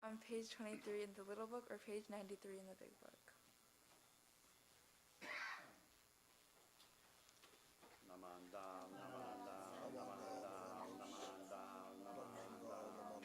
On page 23 in the little book or page 93 in the big book? Namanda, namanda, namanda, namanda, namanda, namanda.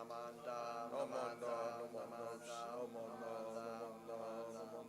Namanda, namanda, namanda, namanda, namanda.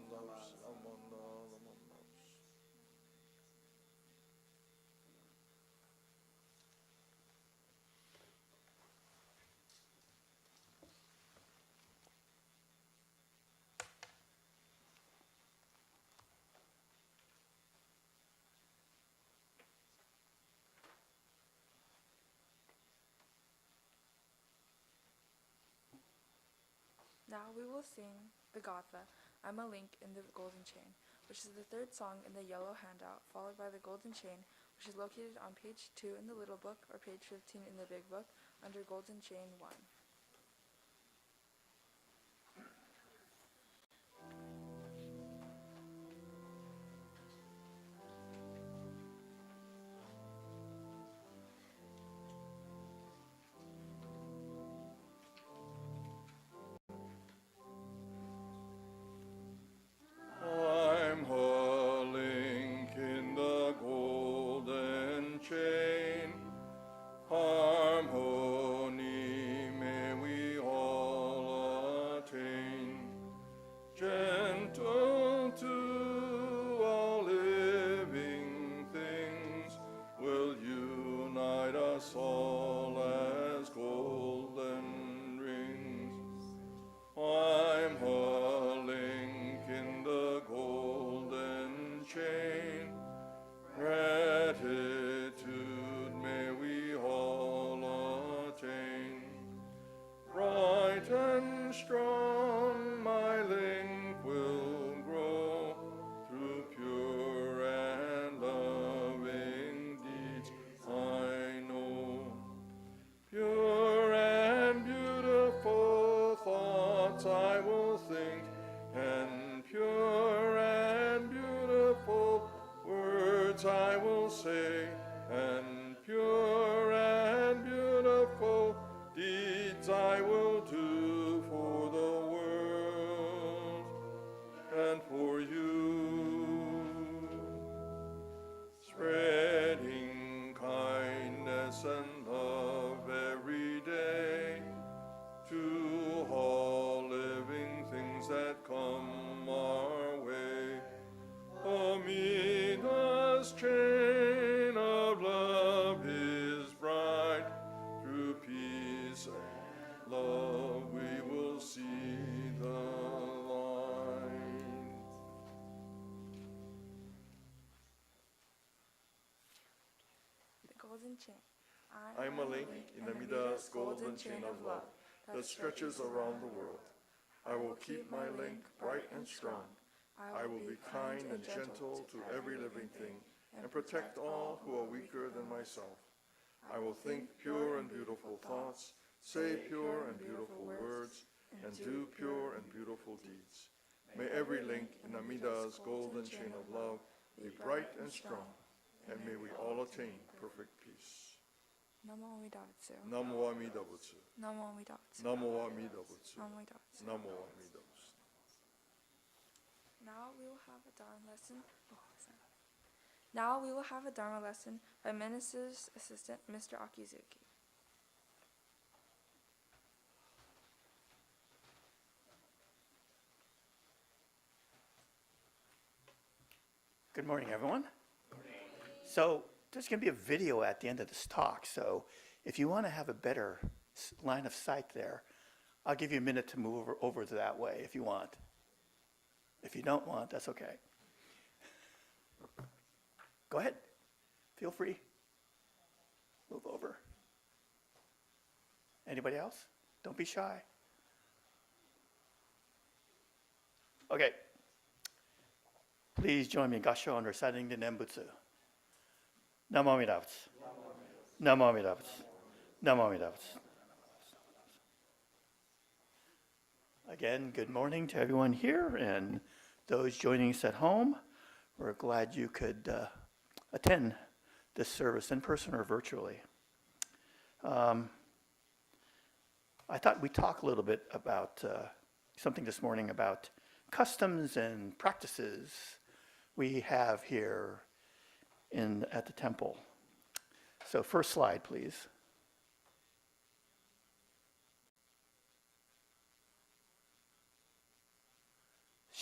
Now we will sing the Gatha, I'm a Link in the Golden Chain, which is the third song in the yellow handout, followed by the Golden Chain, which is located on page 2 in the Little Book or page 15 in the Big Book under Golden Chain 1. I'm a link in the golden chain. Harmony may we all attain. Gentle to all living things will unite us all as golden rings. I'm a link in the golden chain. Gratitude may we all attain. Bright and strong my link will grow through pure and loving deeds I know. Pure and beautiful thoughts I will think, and pure and beautiful words I will say, and pure and beautiful deeds I will do for the world and for you. Spreading kindness and love every day to all living things that come our way. Amida's chain of love is bright. Through peace and love we will see the light. The Golden Chain. I'm a link in Amida's golden chain of love that stretches around the world. I will keep my link bright and strong. I will be kind and gentle to every living thing and protect all who are weaker than myself. I will think pure and beautiful thoughts, say pure and beautiful words, and do pure and beautiful deeds. May every link in Amida's golden chain of love be bright and strong, and may we all attain perfect peace. Namo Amida Butsu. Namo Amida Butsu. Namo Amida Butsu. Namo Amida Butsu. Namo Amida Butsu. Namo Amida Butsu. Now we will have a Dharma lesson. Now we will have a Dharma lesson by Minister's Assistant, Mr. Akizuki. Good morning, everyone. So there's going to be a video at the end of this talk, so if you want to have a better line of sight there, I'll give you a minute to move over to that way if you want. If you don't want, that's okay. Go ahead. Feel free. Move over. Anybody else? Don't be shy. Okay. Please join me in Gassho in reciting the Nembutsu. Namo Amida Butsu. Namo Amida Butsu. Namo Amida Butsu. Again, good morning to everyone here and those joining us at home. We're glad you could attend this service in person or virtually. I thought we'd talk a little bit about something this morning about customs and practices we have here at the temple. So first slide, please.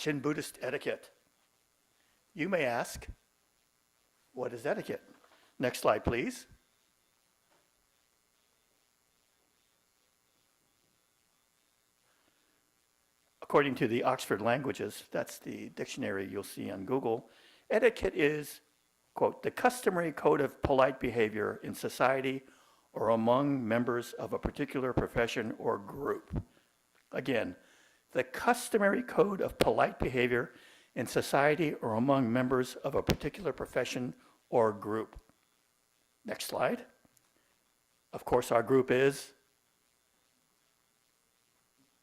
Shin Buddhist etiquette. You may ask, what is etiquette? Next slide, please. According to the Oxford Languages, that's the dictionary you'll see on Google, etiquette is, quote, the customary code of polite behavior in society or among members of a particular profession or group. Again, the customary code of polite behavior in society or among members of a particular profession or group. Next slide. Of course, our group is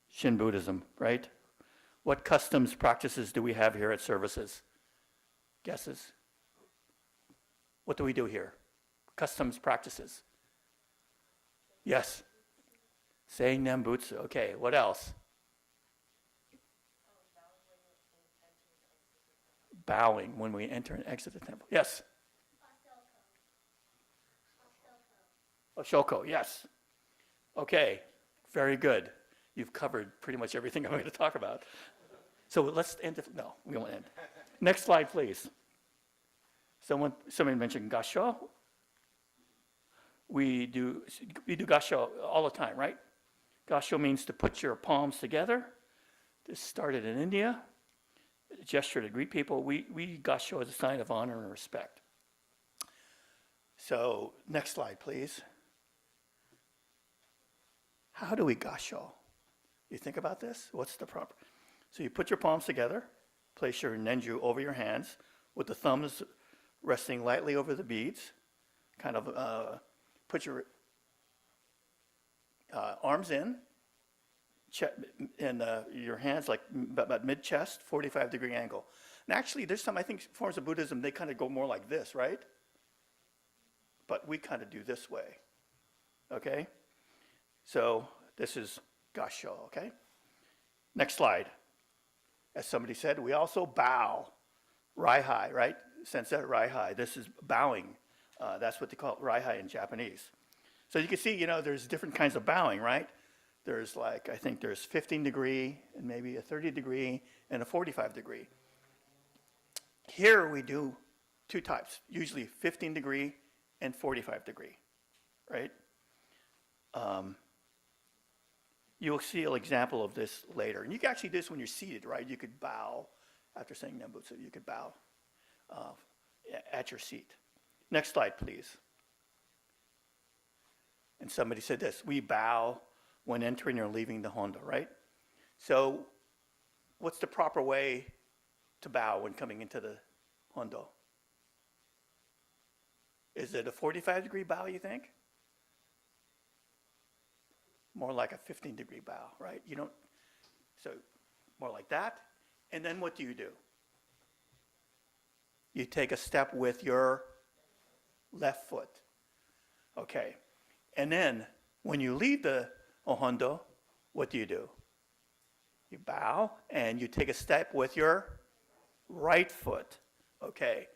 Shin Buddhism, right? What customs, practices do we have here at services? Guesses? What do we do here? Customs, practices. Yes. Saying Nembutsu. Okay, what else? Bowing when we enter and exit the temple. Yes. Oshoko, yes. Okay, very good. You've covered pretty much everything I'm going to talk about. So let's end. No, we won't end. Next slide, please. Somebody mentioned Gassho. We do Gassho all the time, right? Gassho means to put your palms together. This started in India. A gesture to greet people. We Gassho as a sign of honor and respect. So next slide, please. How do we Gassho? You think about this? What's the proper? So you put your palms together, place your nenju over your hands with the thumbs resting lightly over the beads. Kind of put your arms in, and your hands like about mid-chest, 45-degree angle. And actually, there's some, I think, forms of Buddhism, they kind of go more like this, right? But we kind of do this way, okay? So this is Gassho, okay? Next slide. As somebody said, we also bow. Raihai, right? Sensei, Raihai. This is bowing. That's what they call it, Raihai in Japanese. So you can see, there's different kinds of bowing, right? There's like, I think there's 15-degree and maybe a 30-degree and a 45-degree. Here we do two types, usually 15-degree and 45-degree, right? You'll see an example of this later. And you can actually do this when you're seated, right? You could bow after saying Nembutsu. You could bow at your seat. Next slide, please. And somebody said this, we bow when entering or leaving the Hondo, right? So what's the proper way to bow when coming into the Hondo? Is it a 45-degree bow, you think? More like a 15-degree bow, right? So more like that. And then what do? You take a step with your left foot. Okay. And then when you leave the Ohondo, what do? You bow and you take a step with your right foot. Okay.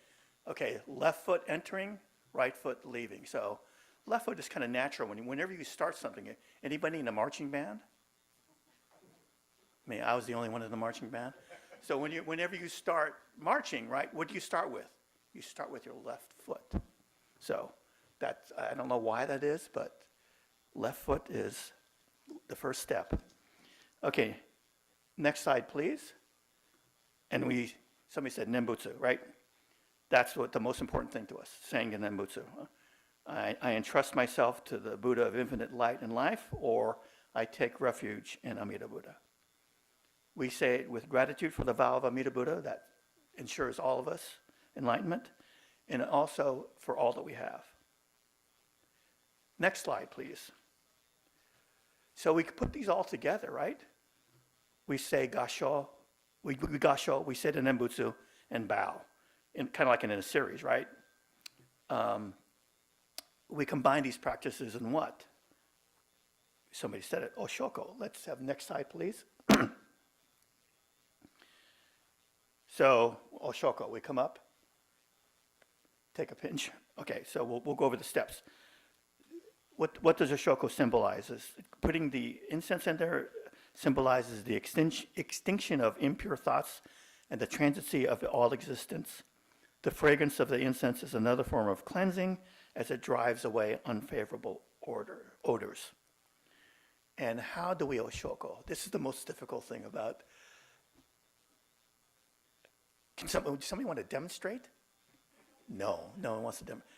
Okay, left foot entering, right foot leaving. So left foot is kind of natural. Whenever you start something, anybody in a marching band? I mean, I was the only one in the marching band. So whenever you start marching, right, what do you start with? You start with your left foot. So I don't know why that is, but left foot is the first step. Okay, next slide, please. And somebody said Nembutsu, right? That's what the most important thing to us, saying the Nembutsu. I entrust myself to the Buddha of infinite light and life, or I take refuge in Amida Buddha. We say it with gratitude for the vow of Amida Buddha that ensures all of us enlightenment, and also for all that we have. Next slide, please. So we could put these all together, right? We say Gassho, we Gassho, we say the Nembutsu, and bow, kind of like in a series, right? We combine these practices in what? Somebody said it, Oshoko. Let's have next slide, please. So, Oshoko, we come up, take a pinch. Okay, so we'll go over the steps. What does Oshoko symbolize? Is putting the incense in there symbolizes the extinction of impure thoughts and the transiency of all existence. The fragrance of the incense is another form of cleansing as it drives away unfavorable odors. And how do we oshoko? This is the most difficult thing about. Somebody want to demonstrate? No one wants to demonstrate.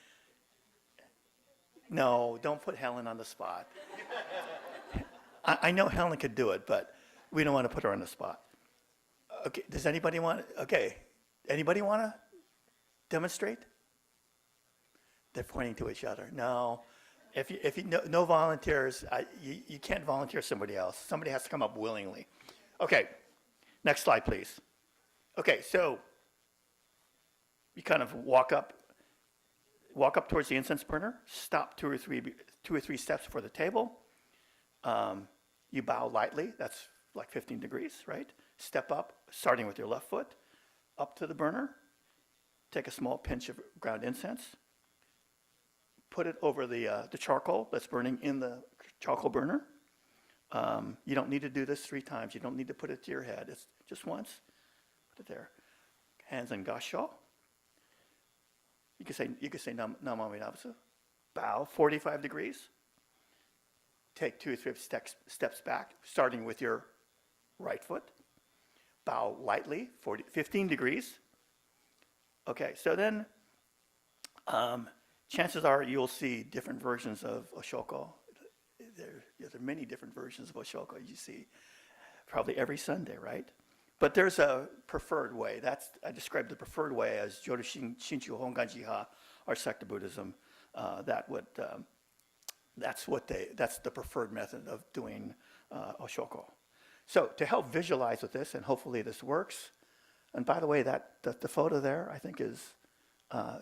No, don't put Helen on the spot. I know Helen could do it, but we don't want to put her on the spot. Okay, does anybody want, anybody want to demonstrate? They're pointing to each other. No, if you no volunteers, you can't volunteer somebody else. Somebody has to come up willingly. Okay, next slide, please. Okay, so you kind of walk up towards the incense burner, stop two or three steps before the table. You bow lightly, that's like 15 degrees, right? Step up, starting with your left foot, up to the burner. Take a small pinch of ground incense. Put it over the charcoal that's burning in the charcoal burner. You don't need to do this 3 times. You don't need to put it to your head. It's just once. Put it there. Hands in Gassho. You could say Namami Nabusu. Bow 45 degrees. Take 2 or 3 steps back, starting with your right foot. Bow lightly, 15 degrees. Okay, so then chances are you'll see different versions of Oshoko. There are many different versions of Oshoko you see probably every Sunday, right? But there's a preferred way. I describe the preferred way as Jodo Shinshu Honganji-ha, or Sector Buddhism. That's the preferred method of doing Oshoko. So to help visualize with this, and hopefully this works, and by the way, the photo there, I think is,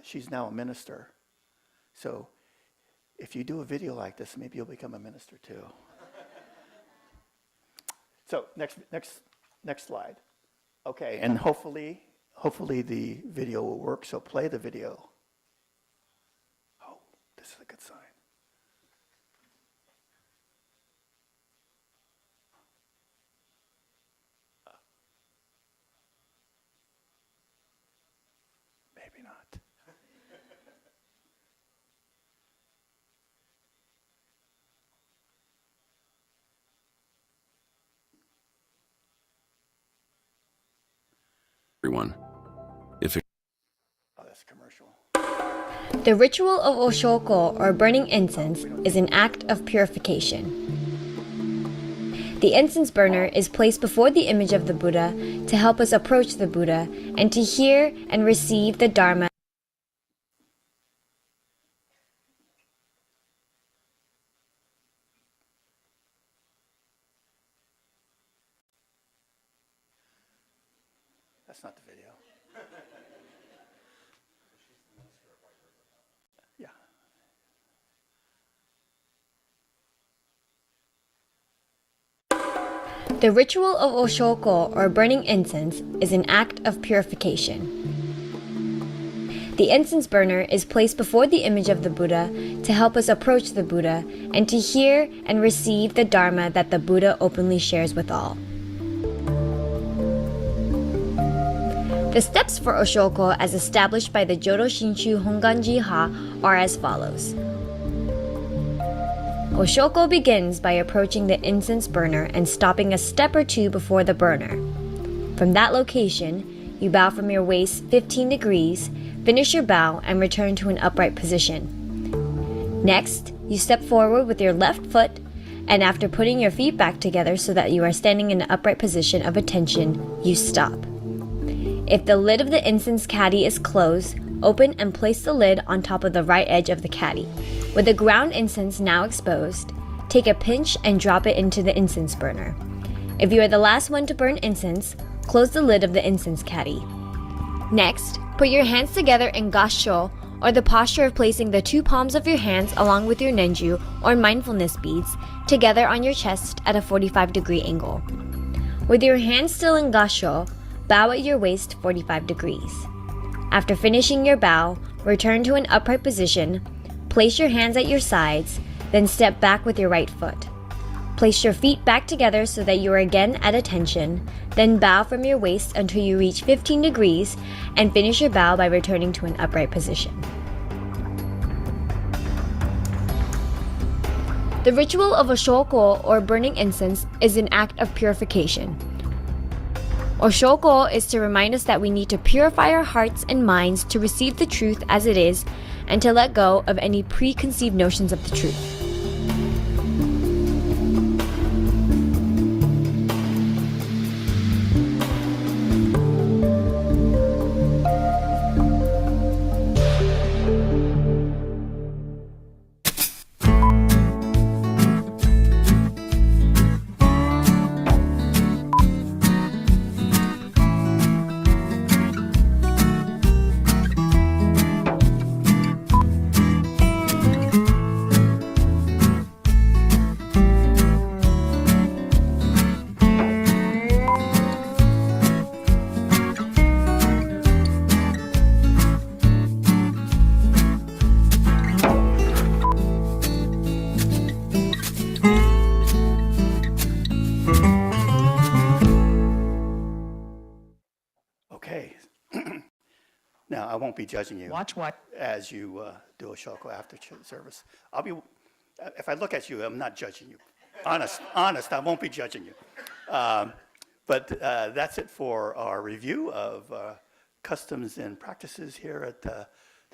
she's now a minister. So if you do a video like this, maybe you'll become a minister too. So next slide. Okay, and hopefully the video will work, so play the video. Oh, this is a good sign. Maybe not. Everyone. Oh, that's commercial. The ritual of Oshoko, or burning incense, is an act of purification. The incense burner is placed before the image of the Buddha to help us approach the Buddha and to hear and receive the Dharma. That's not the video. Yeah. The ritual of Oshoko, or burning incense, is an act of purification. The incense burner is placed before the image of the Buddha to help us approach the Buddha and to hear and receive the Dharma that the Buddha openly shares with all. The steps for Oshoko, as established by the Jodo Shinshu Honganji-ha, are as follows. Oshoko begins by approaching the incense burner and stopping a step or 2 before the burner. From that location, you bow from your waist 15 degrees, finish your bow, and return to an upright position. Next, you step forward with your left foot, and after putting your feet back together so that you are standing in an upright position of attention, you stop. If the lid of the incense caddy is closed, open and place the lid on top of the right edge of the caddy. With the ground incense now exposed, take a pinch and drop it into the incense burner. If you are the last one to burn incense, close the lid of the incense caddy. Next, put your hands together in Gassho, or the posture of placing the 2 palms of your hands along with your nenju, or mindfulness beads, together on your chest at a 45-degree angle. With your hands still in Gassho, bow at your waist 45 degrees. After finishing your bow, return to an upright position, place your hands at your sides, then step back with your right foot. Place your feet back together so that you are again at attention. Then bow from your waist until you reach 15 degrees and finish your bow by returning to an upright position. The ritual of oshoko, or burning incense, is an act of purification. Oshoko is to remind us that we need to purify our hearts and minds to receive the truth as it is and to let go of any preconceived notions of the truth. Okay. Now, I won't be judging you. Watch what? As you do a shoko after service. I'll be, if I look at you, I'm not judging you. Honest, I won't be judging you. But that's it for our review of customs and practices here at the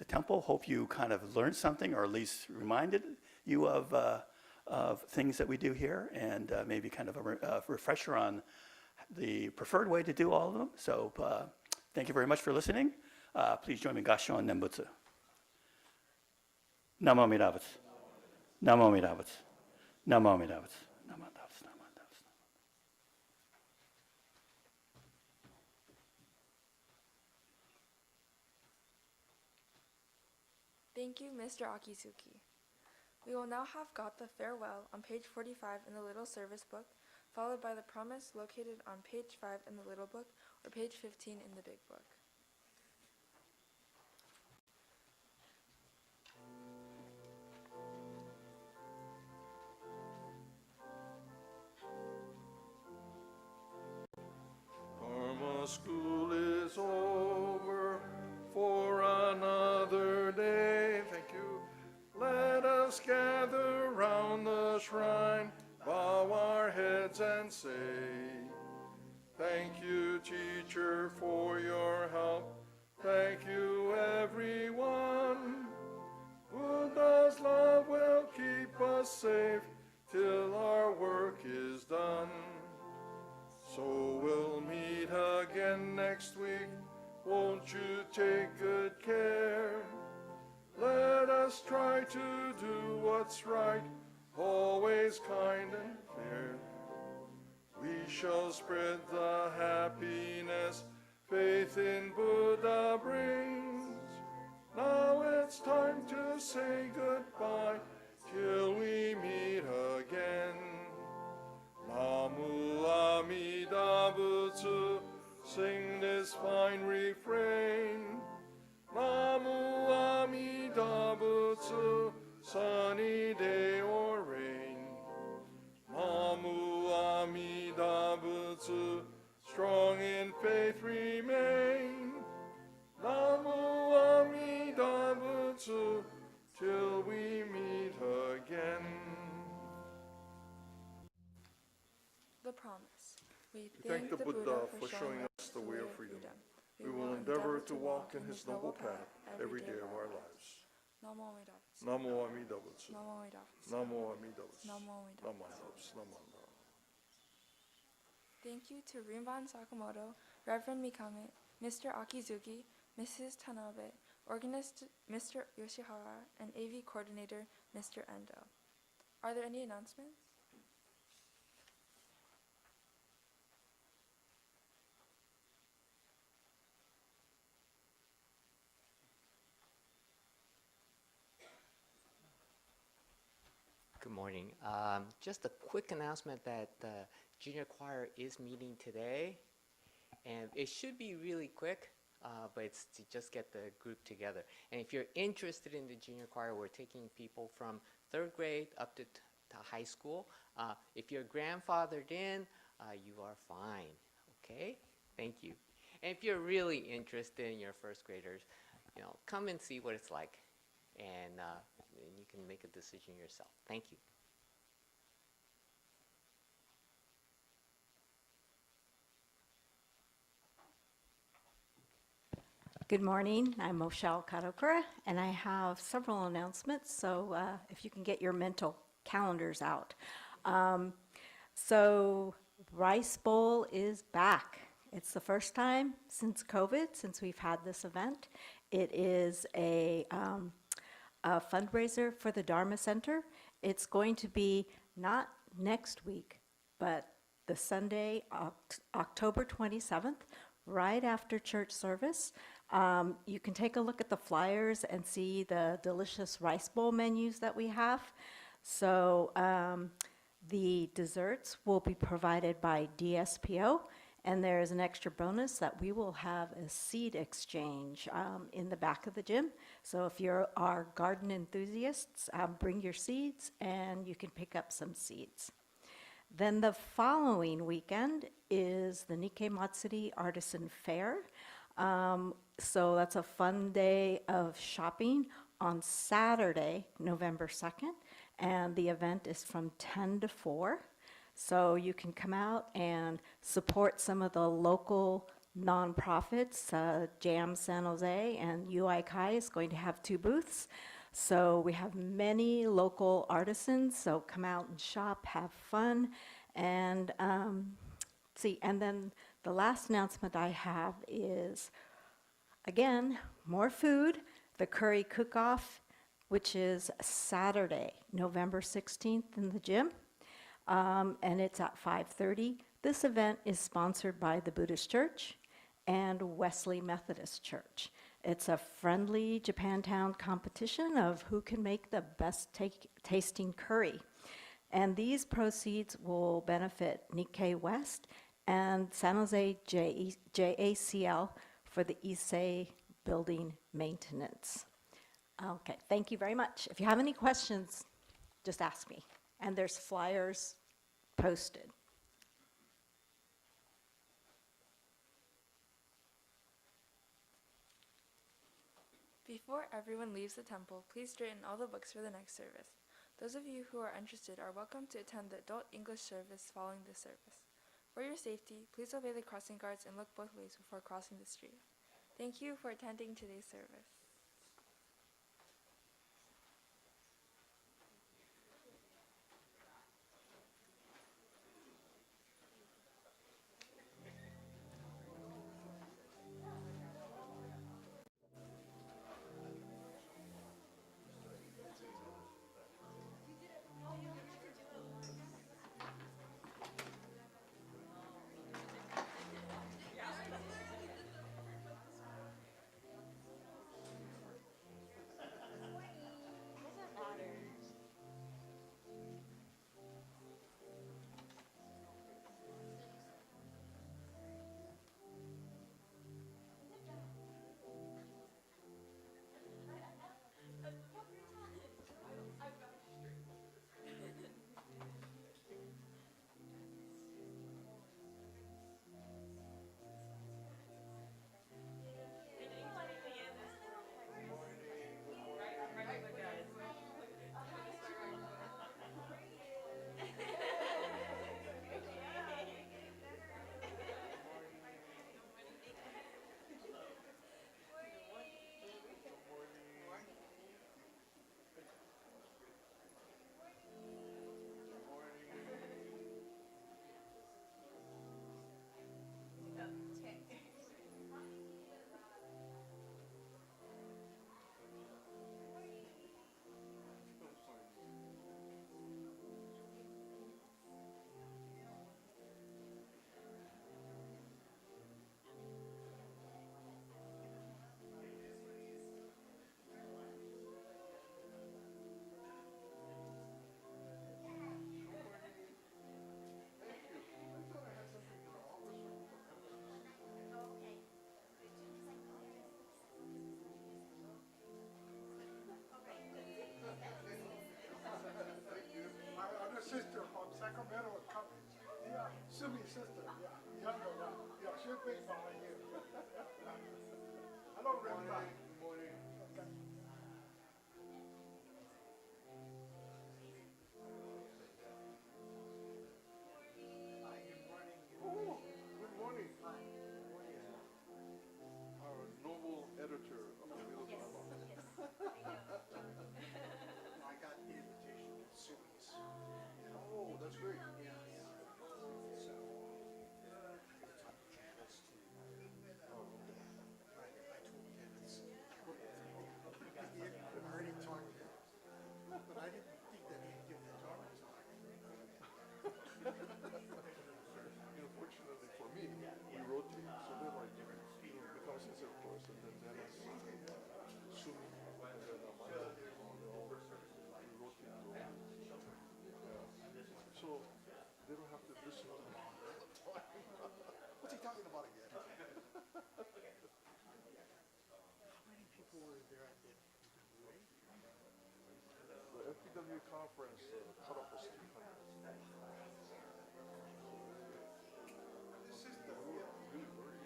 temple. Hope you kind of learned something, or at least reminded you of things that we do here, and maybe kind of a refresher on the preferred way to do all of them. So thank you very much for listening. Please join me in Gassho and Nembutsu. Namo Amida Butsu. Namo Amida Butsu. Namo Amida Butsu. Namo Amida Butsu. Namo Amida Butsu. Thank you, Mr. Akizuki. We will now have Gatha farewell on page 45 in the Little Service Book, followed by the promise located on page 5 in the Little Book or page 15 in the Big Book. Dharma school is over for another day. Thank you. Let us gather round the shrine, bow our heads and say, thank you, teacher, for your help. Thank you, everyone. Buddha's love will keep us safe till our work is done. So we'll meet again next week. Won't you take good care? Let us try to do what's right, always kind and fair. We shall spread the happiness faith in Buddha brings. Now it's time to say goodbye till we meet again. Namu Amida Butsu, sing this fine refrain. Namu Amida Butsu, sunny day or rain. Namu Amida Butsu, strong in faith remain. Namu Amida Butsu, till we meet again. The promise. We Thank the Buddha for showing us the way of freedom. We will endeavor to walk in his noble path every day of our lives. Namo Amida Butsu. Namo Amida Butsu. Namo Amida Butsu. Namo Amida Butsu. Namo Amida Namo Butsu. Amida Butsu. Namo Amida Butsu. Thank you to Rinban Sakamoto, Reverend Mikame, Mr. Akizuki, Mrs. Tanabe, Organist Mr. Yoshihara, and AV Coordinator Mr. Endo. Are there any announcements? Good morning. Just a quick announcement that the junior choir is meeting today, and it should be really quick, but it's to just get the group together. And if you're interested in the junior choir, we're taking people from 3rd grade up to to high school. If you're grandfathered in, you are fine, okay? Thank you. And if you're really interested in your first graders, come and see what it's like, and you can make a decision yourself. Thank you. Good morning, I'm Moshel Kadokura, and I have several announcements, so if you can get your mental calendars out. So Rice Bowl is back. It's the first time since COVID, since we've had this event. It is a fundraiser for the Dharma Center. It's going to be not next week, but the Sunday, October 27th, right after church service. You can take a look at the flyers and see the delicious rice bowl menus that we have. So the desserts will be provided by DSPO, and there is an extra bonus that we will have a seed exchange in the back of the gym. So if you are garden enthusiasts, bring your seeds and you can pick up some seeds. Then the following weekend is the Nikkei Matsuri Artisan Fair. So that's a fun day of shopping on Saturday, November 2nd, and the event is from 10 to 4. So you can come out and support some of the local nonprofits. JAM San Jose and UI Kai is going to have 2 booths. So we have many local artisans, so come out and shop, have fun, and see. And then the last announcement I have is, again, more food, the curry cook-off, which is Saturday, November 16th in the gym, and it's at 5:30. This event is sponsored by the Buddhist Church and Wesley Methodist Church. It's a friendly Japantown competition of who can make the best tasting curry. And these proceeds will benefit Nikkei West and San Jose JACL for the Issei building maintenance. Okay, thank you very much. If you have any questions, just ask me. And there's flyers posted. Before everyone leaves the temple, please straighten all the books for the next service. Those of you who are interested are welcome to attend the adult English service following this service. For your safety, please obey the crossing guards and look both ways before crossing the street. Thank you for attending today's service. CW conference cut off was 300. We were really worried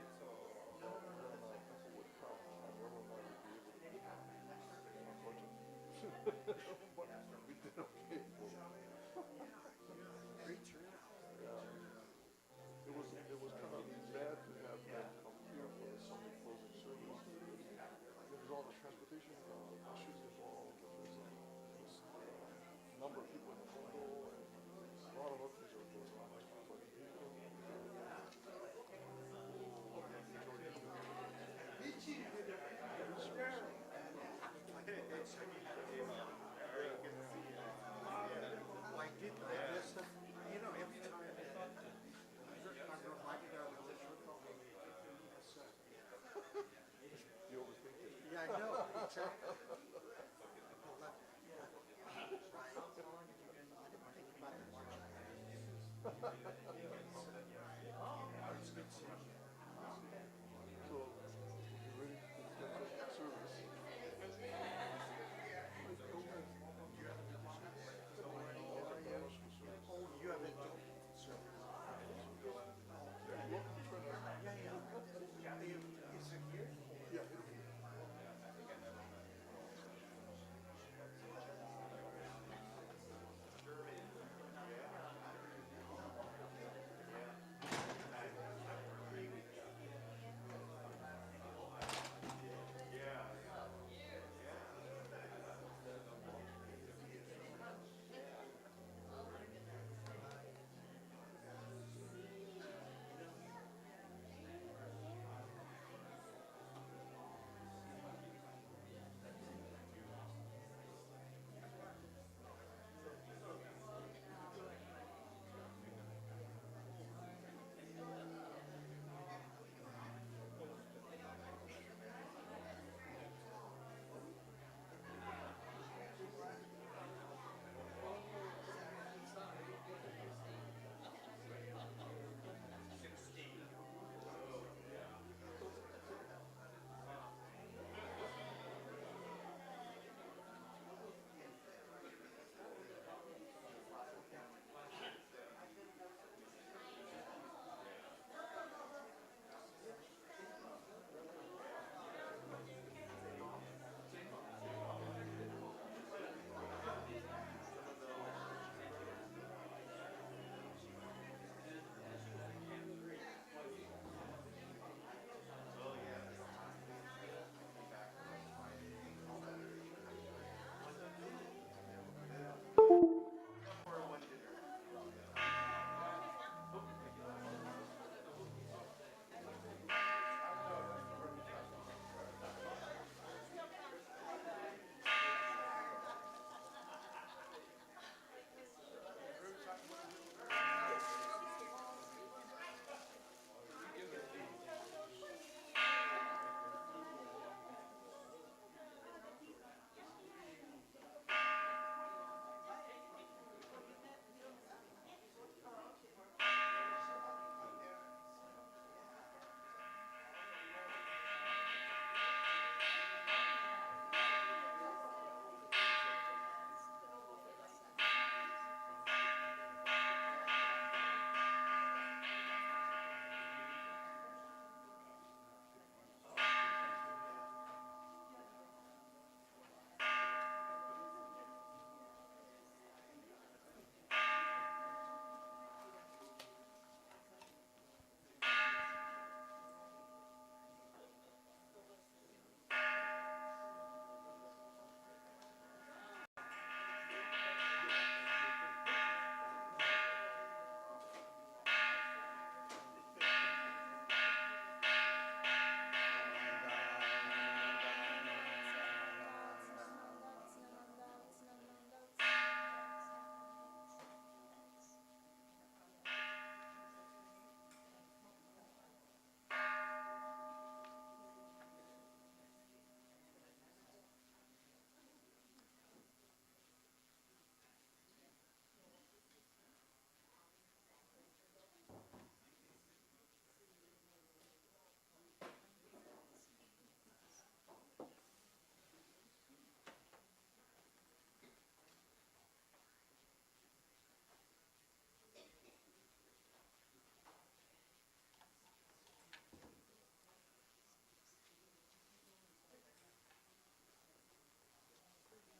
whether or not people would come and whether or not we'd be able to do that. Unfortunately. But we did okay. Great turnout. It was kind of bad to have them come here for the Sunday closing service. There's all the transportation issues involved. There's a number of people in the Ondo and a lot of other things that were going on. But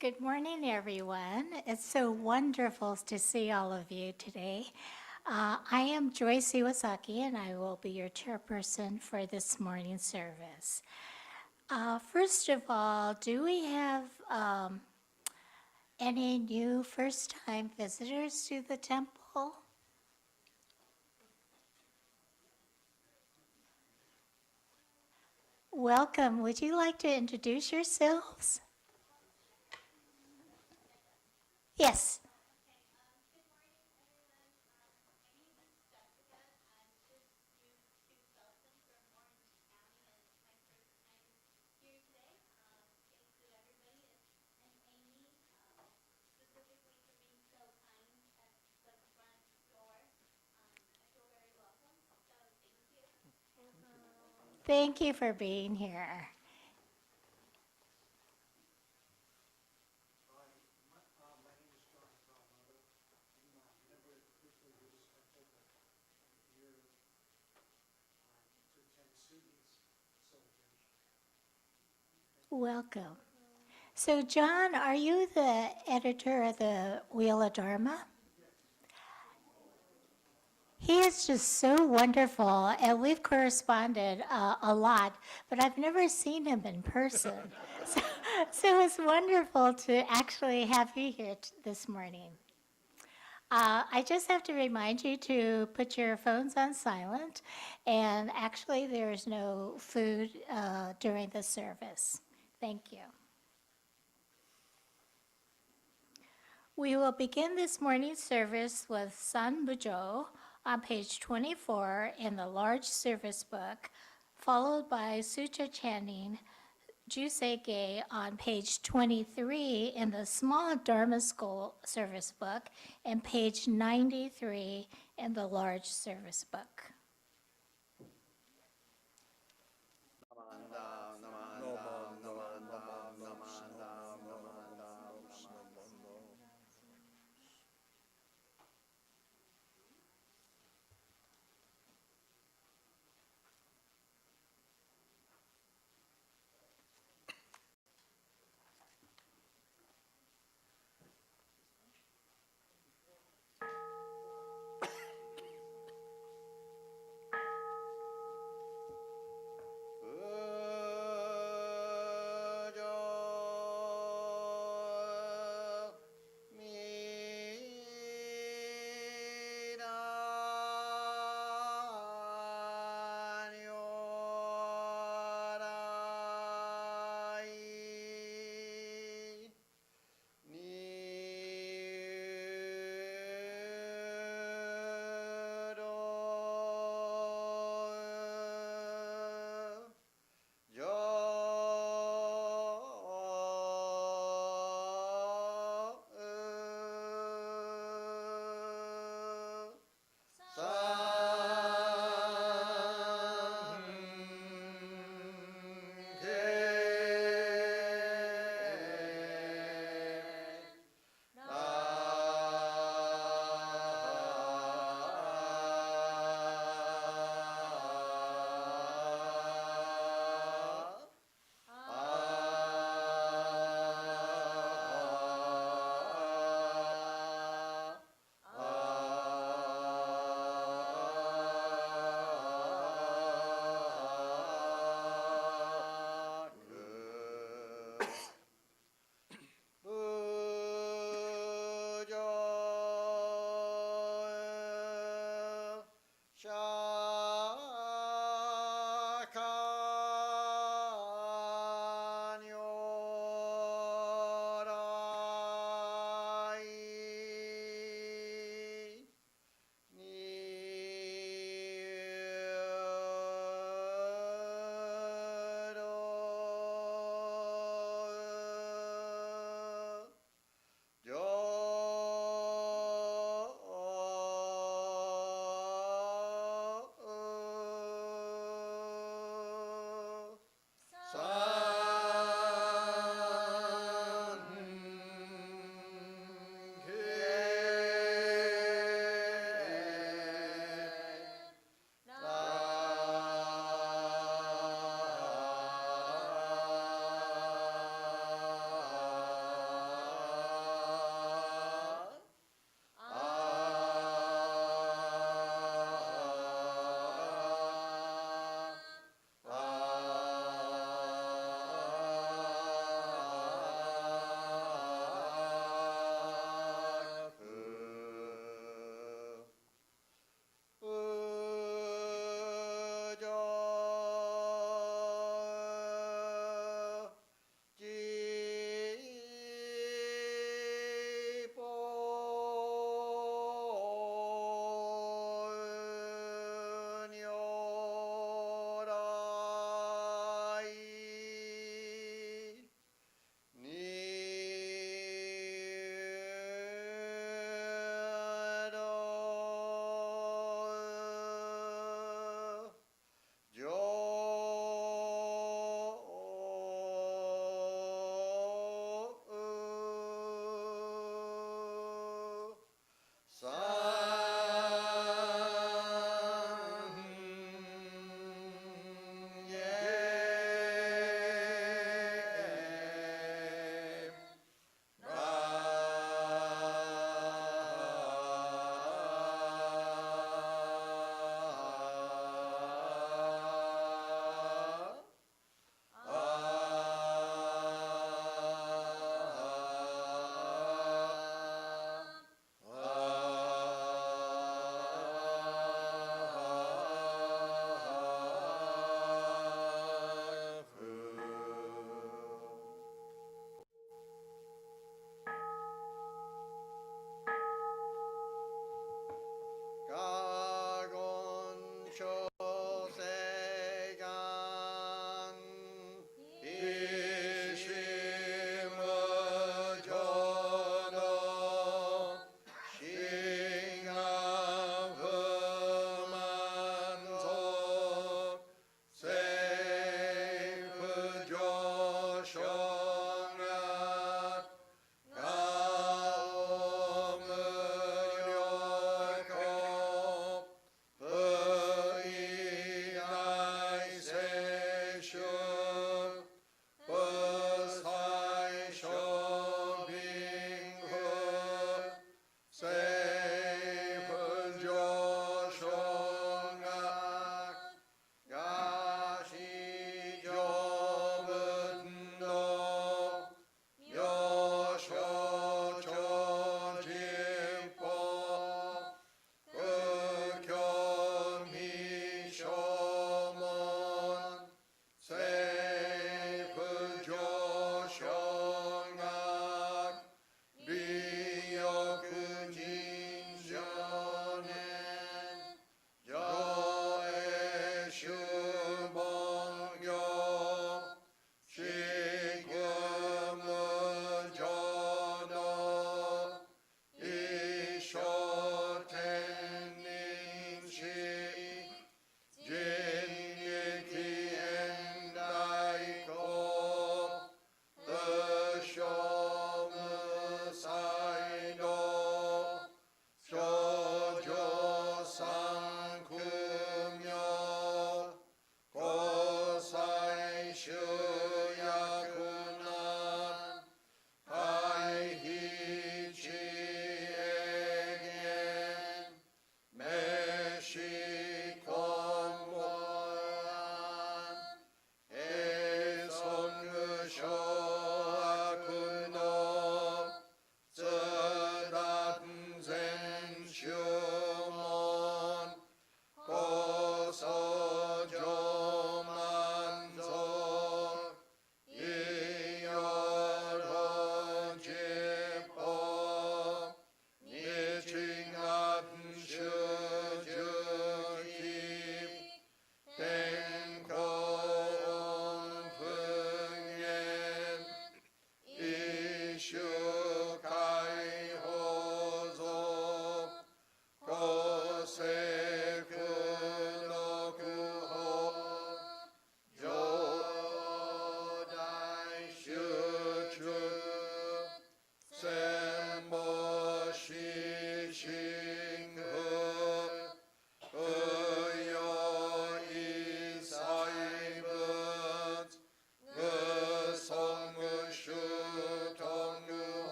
Good morning, everyone. It's so wonderful to see all of you today. I am Joyce Iwasaki, and I will be your chairperson for this morning's service. First of all, do we have any new first-time visitors to the temple? Welcome. Would you like to introduce yourselves? Yes. Thank you for being here. Welcome. So, John, are you the editor of the Wheel of Dharma? He is just so wonderful, and we've corresponded a lot, but I've never seen him in person. So it's wonderful to actually have you here this morning. I just have to remind you to put your phones on silent, and actually there's no food during the service. Thank you. We will begin this morning's service with Sambujo on page 24 in the large service book, followed by Socho chanting Juseige on page 23 in the small Dharma school service book, and page 93 in the large service book.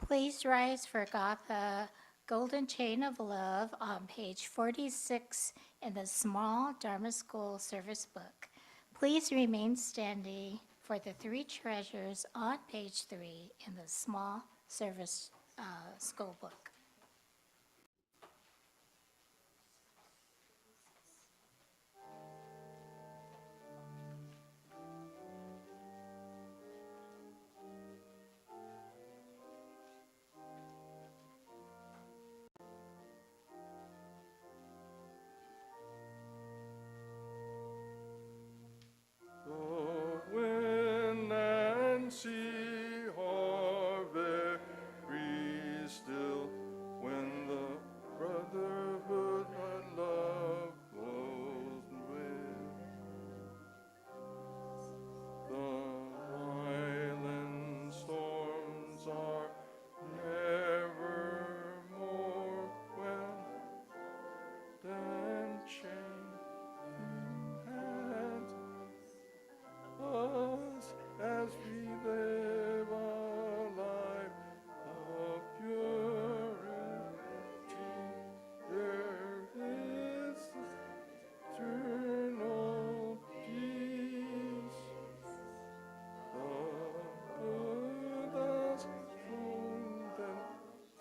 Please rise for Gatha, Golden Chain of Love on page 46 in the small Dharma School service book. Please remain standing for the three treasures on page 3 in the small service school book. The wind and sea are very still when the brotherhood and love flows with. The violent storms are never more when than change hands us as we live a life of purity. There is eternal peace. The Buddha's golden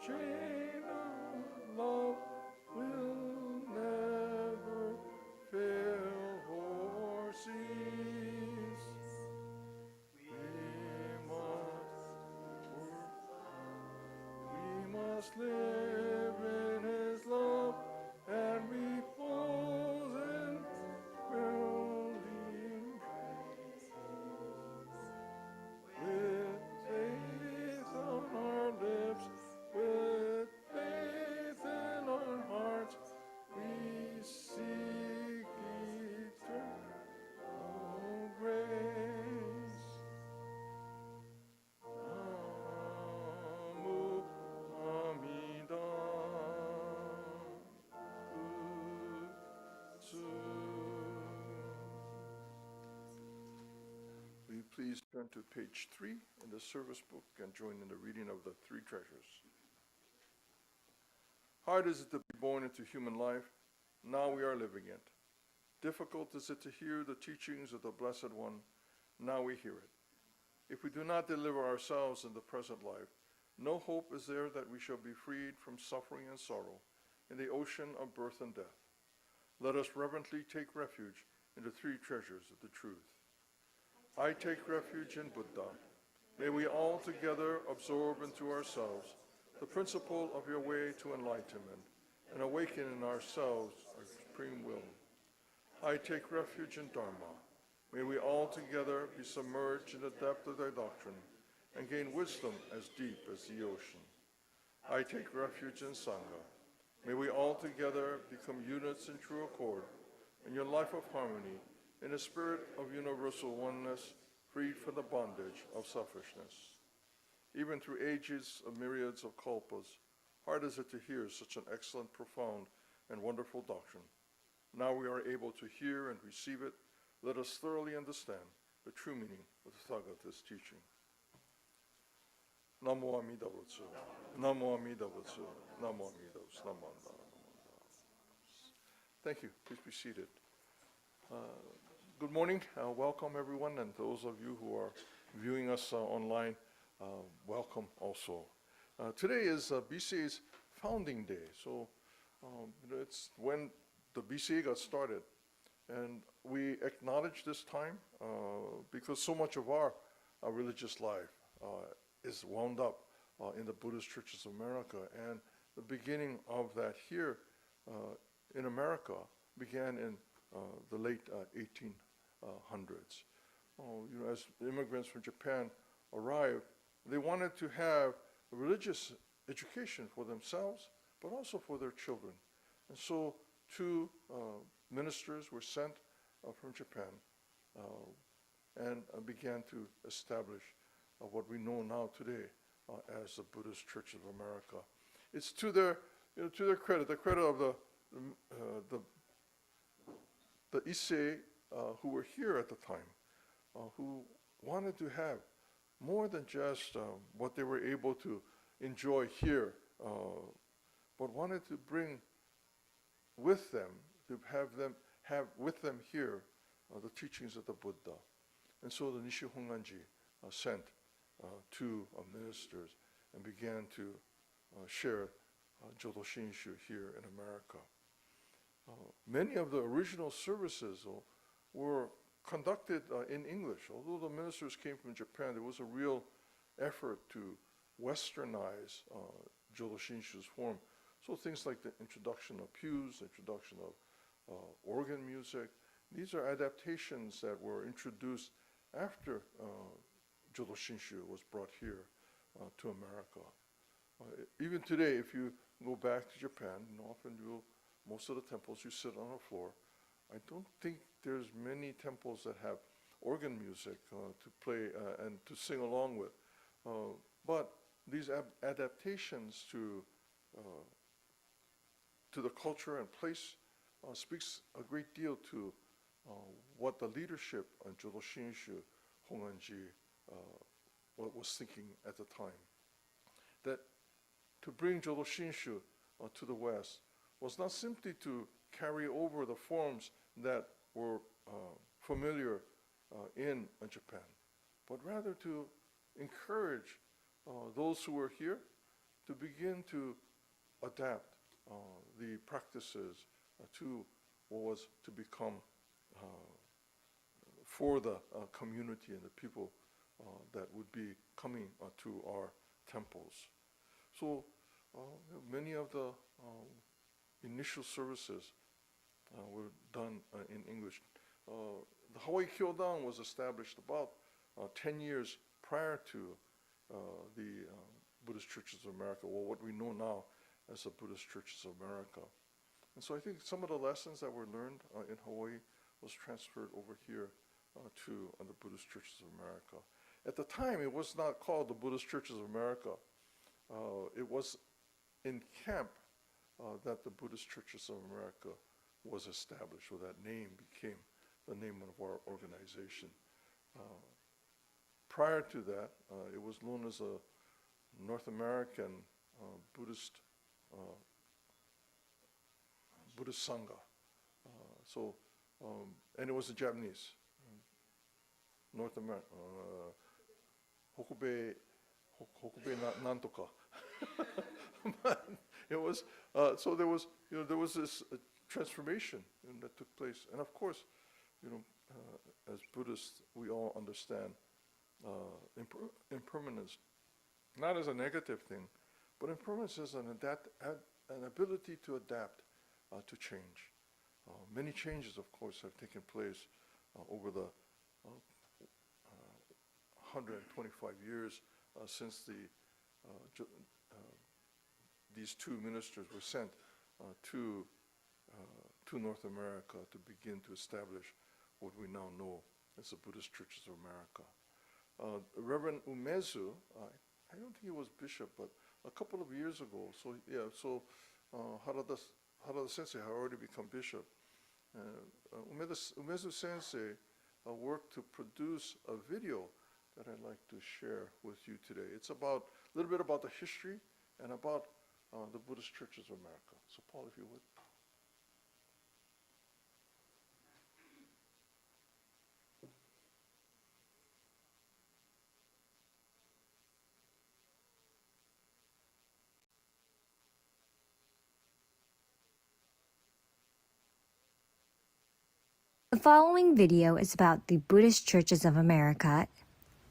chain of love will never fail or cease. We must live in His love and repose in well-being with faith on our lips, with faith in our hearts, we seek eternal grace. Namu Amida Butsu. Will you please turn to page 3 in the service book and join in the reading of the three treasures. Hard is it to be born into human life. Now we are living it. Difficult is it to hear the teachings of the Blessed One. Now we hear it. If we do not deliver ourselves in the present life, no hope is there that we shall be freed from suffering and sorrow in the ocean of birth and death. Let us reverently take refuge in the three treasures of the truth. I take refuge in Buddha. May we all together absorb into ourselves the principle of your way to enlightenment and awaken in ourselves our supreme will. I take refuge in Dharma. May we all together be submerged in the depth of thy doctrine and gain wisdom as deep as the ocean. I take refuge in Sangha. May we all together become units in true accord in your life of harmony, in a spirit of universal oneness, freed from the bondage of selfishness. Even through ages of myriads of kalpas, hard is it to hear such an excellent, profound, and wonderful doctrine. Now we are able to hear and receive it. Let us thoroughly understand the true meaning of the Tathagata's teaching. Namo Amida Butsu. Namo Amida Butsu. Namo Amida Butsu. Namo Amida Butsu. Thank you. Please be seated. Good morning. Welcome, everyone, and those of you who are viewing us online, welcome also. Today is BCA's Founding Day, so it's when the BCA got started, and we acknowledge this time because so much of our religious life is wound up in the Buddhist Churches of America, and the beginning of that here in America began in the late 1800s. As immigrants from Japan arrived, they wanted to have a religious education for themselves, but also for their children. And so two ministers were sent from Japan and began to establish what we know now today as the Buddhist Churches of America. It's to their credit, the credit of the Issei who were here at the time, who wanted to have more than just what they were able to enjoy here, but wanted to bring with them, to have with them here the teachings of the Buddha. And so the Nishi Honganji sent two ministers and began to share Jodo Shinshu here in America. Many of the original services were conducted in English. Although the ministers came from Japan, there was a real effort to westernize Jodo Shinshu's form. So things like the introduction of pews, introduction of organ music, these are adaptations that were introduced after Jodo Shinshu was brought here to America. Even today, if you go back to Japan, often most of the temples you sit on the floor. I don't think there's many temples that have organ music to play and to sing along with. But these adaptations to the culture and place speaks a great deal to what the leadership on Jodo Shinshu Honganji was thinking at the time. That to bring Jodo Shinshu to the West was not simply to carry over the forms that were familiar in Japan, but rather to encourage those who were here to begin to adapt the practices to what was to become for the community and the people that would be coming to our temples. So many of the initial services were done in English. The Hawaii Kyodan was established about 10 years prior to the Buddhist Churches of America, or what we know now as the Buddhist Churches of America. And so I think some of the lessons that were learned in Hawaii was transferred over here to the Buddhist Churches of America. At the time, it was not called the Buddhist Churches of America. It was in camp that the Buddhist Churches of America was established, or that name became the name of our organization. Prior to that, it was known as a North American Buddhist Sangha. And it was a Japanese, North America, Hokube Nantoka. But it was so there was this transformation that took place, and of course, as Buddhists, we all understand impermanence, not as a negative thing, but impermanence as an ability to adapt to change. Many changes, of course, have taken place over the 125 years since these two ministers were sent to North America to begin to establish what we now know as the Buddhist Churches of America. Reverend Umezu, I don't think he was bishop, but a couple of years ago, Harada Sensei had already become bishop. Umezu Sensei worked to produce a video that I'd like to share with you today. It's a little bit about the history and about the Buddhist Churches of America. So Paul, if you would. The following video is about the Buddhist Churches of America,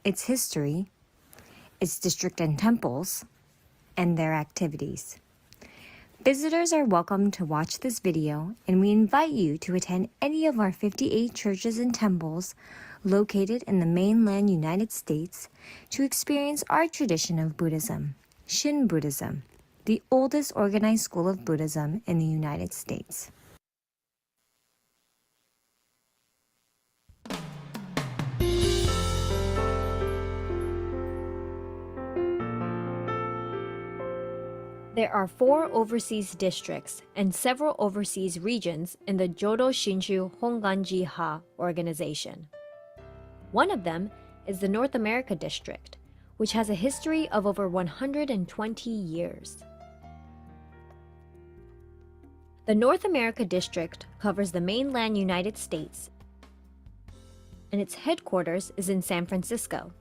its history, its district and temples, and their activities. Visitors are welcome to watch this video, and we invite you to attend any of our 58 churches and temples located in the mainland United States to experience our tradition of Buddhism, Shin Buddhism, the oldest organized school of Buddhism in the United States. There are 4 overseas districts and several overseas regions in the Jodo Shinshu Honganji-ha organization. One of them is the North America District, which has a history of over 120 years. The North America District covers the mainland United States, and its headquarters is in San Francisco.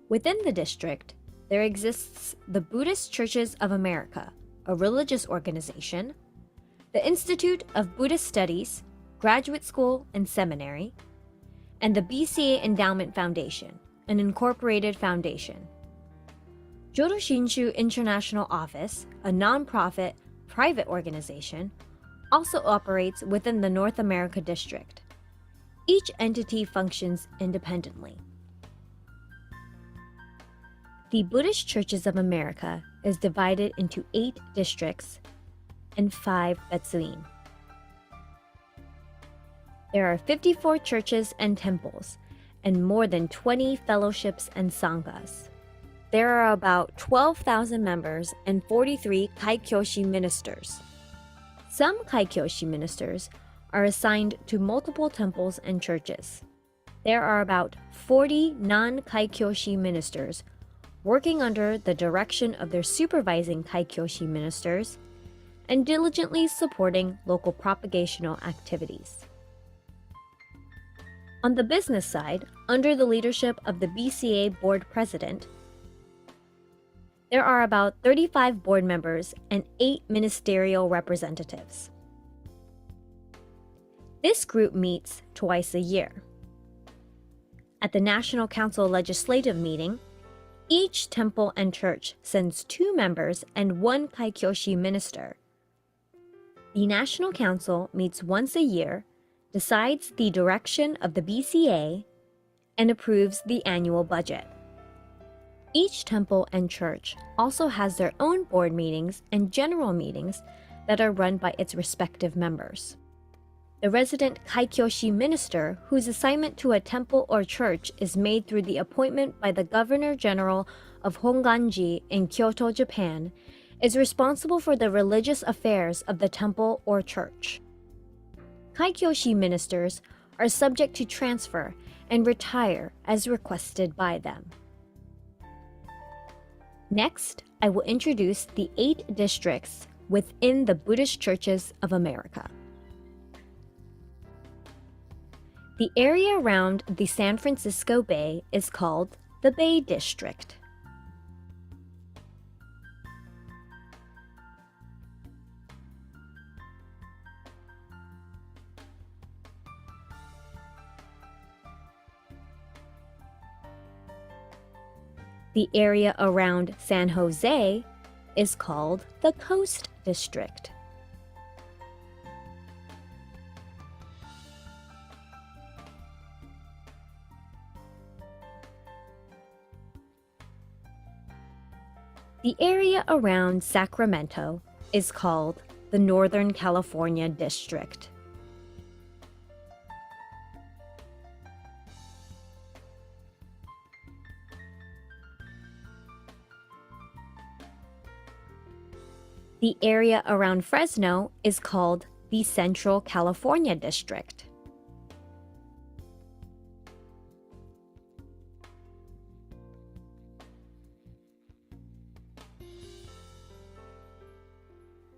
Within the district, there exists the Buddhist Churches of America, a religious organization, the Institute of Buddhist Studies, Graduate School and Seminary, and the BCA Endowment Foundation, an incorporated foundation. Jodo Shinshu International Office, a nonprofit private organization, also operates within the North America District. Each entity functions independently. The Buddhist Churches of America is divided into 8 districts and 5 Betsuin. There are 54 churches and temples, and more than 20 fellowships and sanghas. There are about 12,000 members and 43 kaikyoshi ministers. Some kaikyoshi ministers are assigned to multiple temples and churches. There are about 40 non-kaikyoshi ministers working under the direction of their supervising kaikyoshi ministers and diligently supporting local propagational activities. On the business side, under the leadership of the BCA board president, there are about 35 board members and 8 ministerial representatives. This group meets twice a year. At the National Council Legislative Meeting, each temple and church sends 2 members and 1 kaikyoshi minister. The National Council meets once a year, decides the direction of the BCA, and approves the annual budget. Each temple and church also has their own board meetings and general meetings that are run by its respective members. The resident kaikyoshi minister, whose assignment to a temple or church is made through the appointment by the Governor General of Honganji in Kyoto, Japan, is responsible for the religious affairs of the temple or church. Kaikyoshi ministers are subject to transfer and retire as requested by them. Next, I will introduce the 8 districts within the Buddhist Churches of America. The area around the San Francisco Bay is called the Bay District. The area around San Jose is called the Coast District. The area around Sacramento is called the Northern California District. The area around Fresno is called the Central California District.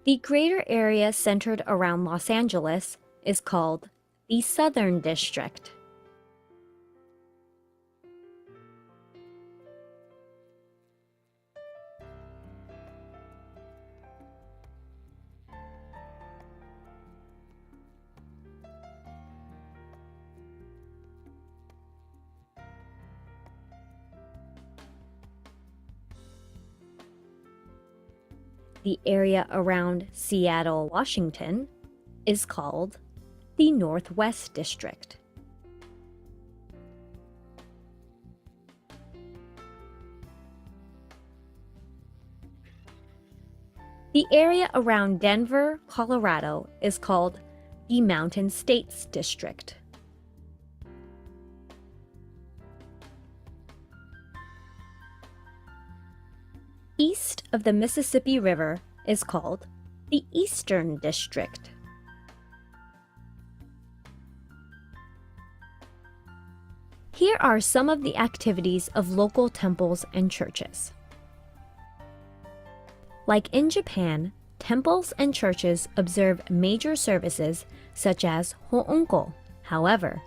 The greater area centered around Los Angeles is called the Southern District. The area around Seattle, Washington, is called the Northwest District. The area around Denver, Colorado, is called the Mountain States District. East of the Mississippi River is called the Eastern District. Here are some of the activities of local temples and churches. Like in Japan, temples and churches observe major services such as Ho'onko. However,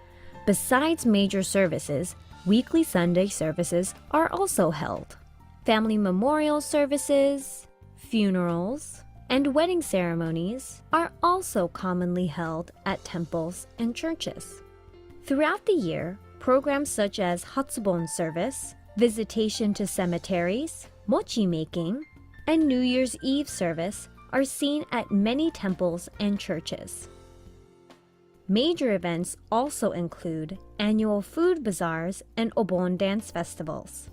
besides major services, weekly Sunday services are also held. Family memorial services, funerals, and wedding ceremonies are also commonly held at temples and churches. Throughout the year, programs such as Hatsubon service, visitation to cemeteries, mochi making, and New Year's Eve service are seen at many temples and churches. Major events also include annual food bazaars and Obon dance festivals.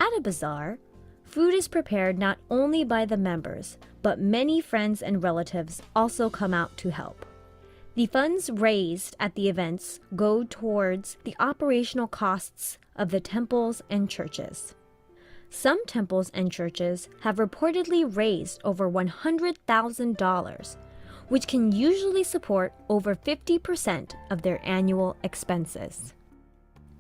At a bazaar, food is prepared not only by the members, but many friends and relatives also come out to help. The funds raised at the events go towards the operational costs of the temples and churches. Some temples and churches have reportedly raised over $100,000, which can usually support over 50% of their annual expenses.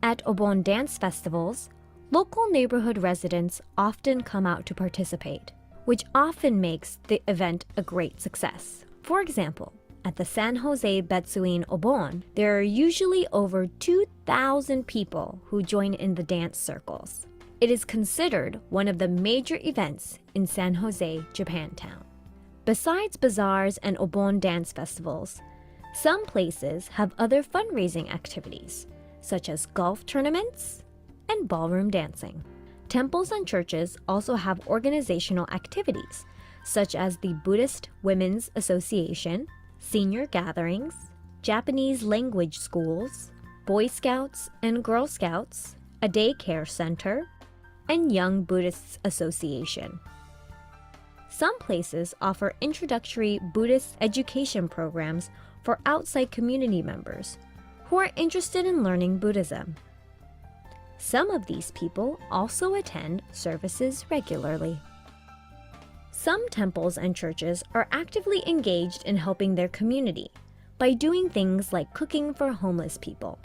At Obon dance festivals, local neighborhood residents often come out to participate, which often makes the event a great success. For example, at the San Jose Betsuin Obon, there are usually over 2,000 people who join in the dance circles. It is considered one of the major events in San Jose, Japantown. Besides bazaars and Obon dance festivals, some places have other fundraising activities, such as golf tournaments and ballroom dancing. Temples and churches also have organizational activities, such as the Buddhist Women's Association, senior gatherings, Japanese language schools, Boy Scouts and Girl Scouts, a daycare center, and Young Buddhists Association. Some places offer introductory Buddhist education programs for outside community members who are interested in learning Buddhism. Some of these people also attend services regularly. Some temples and churches are actively engaged in helping their community by doing things like cooking for homeless people.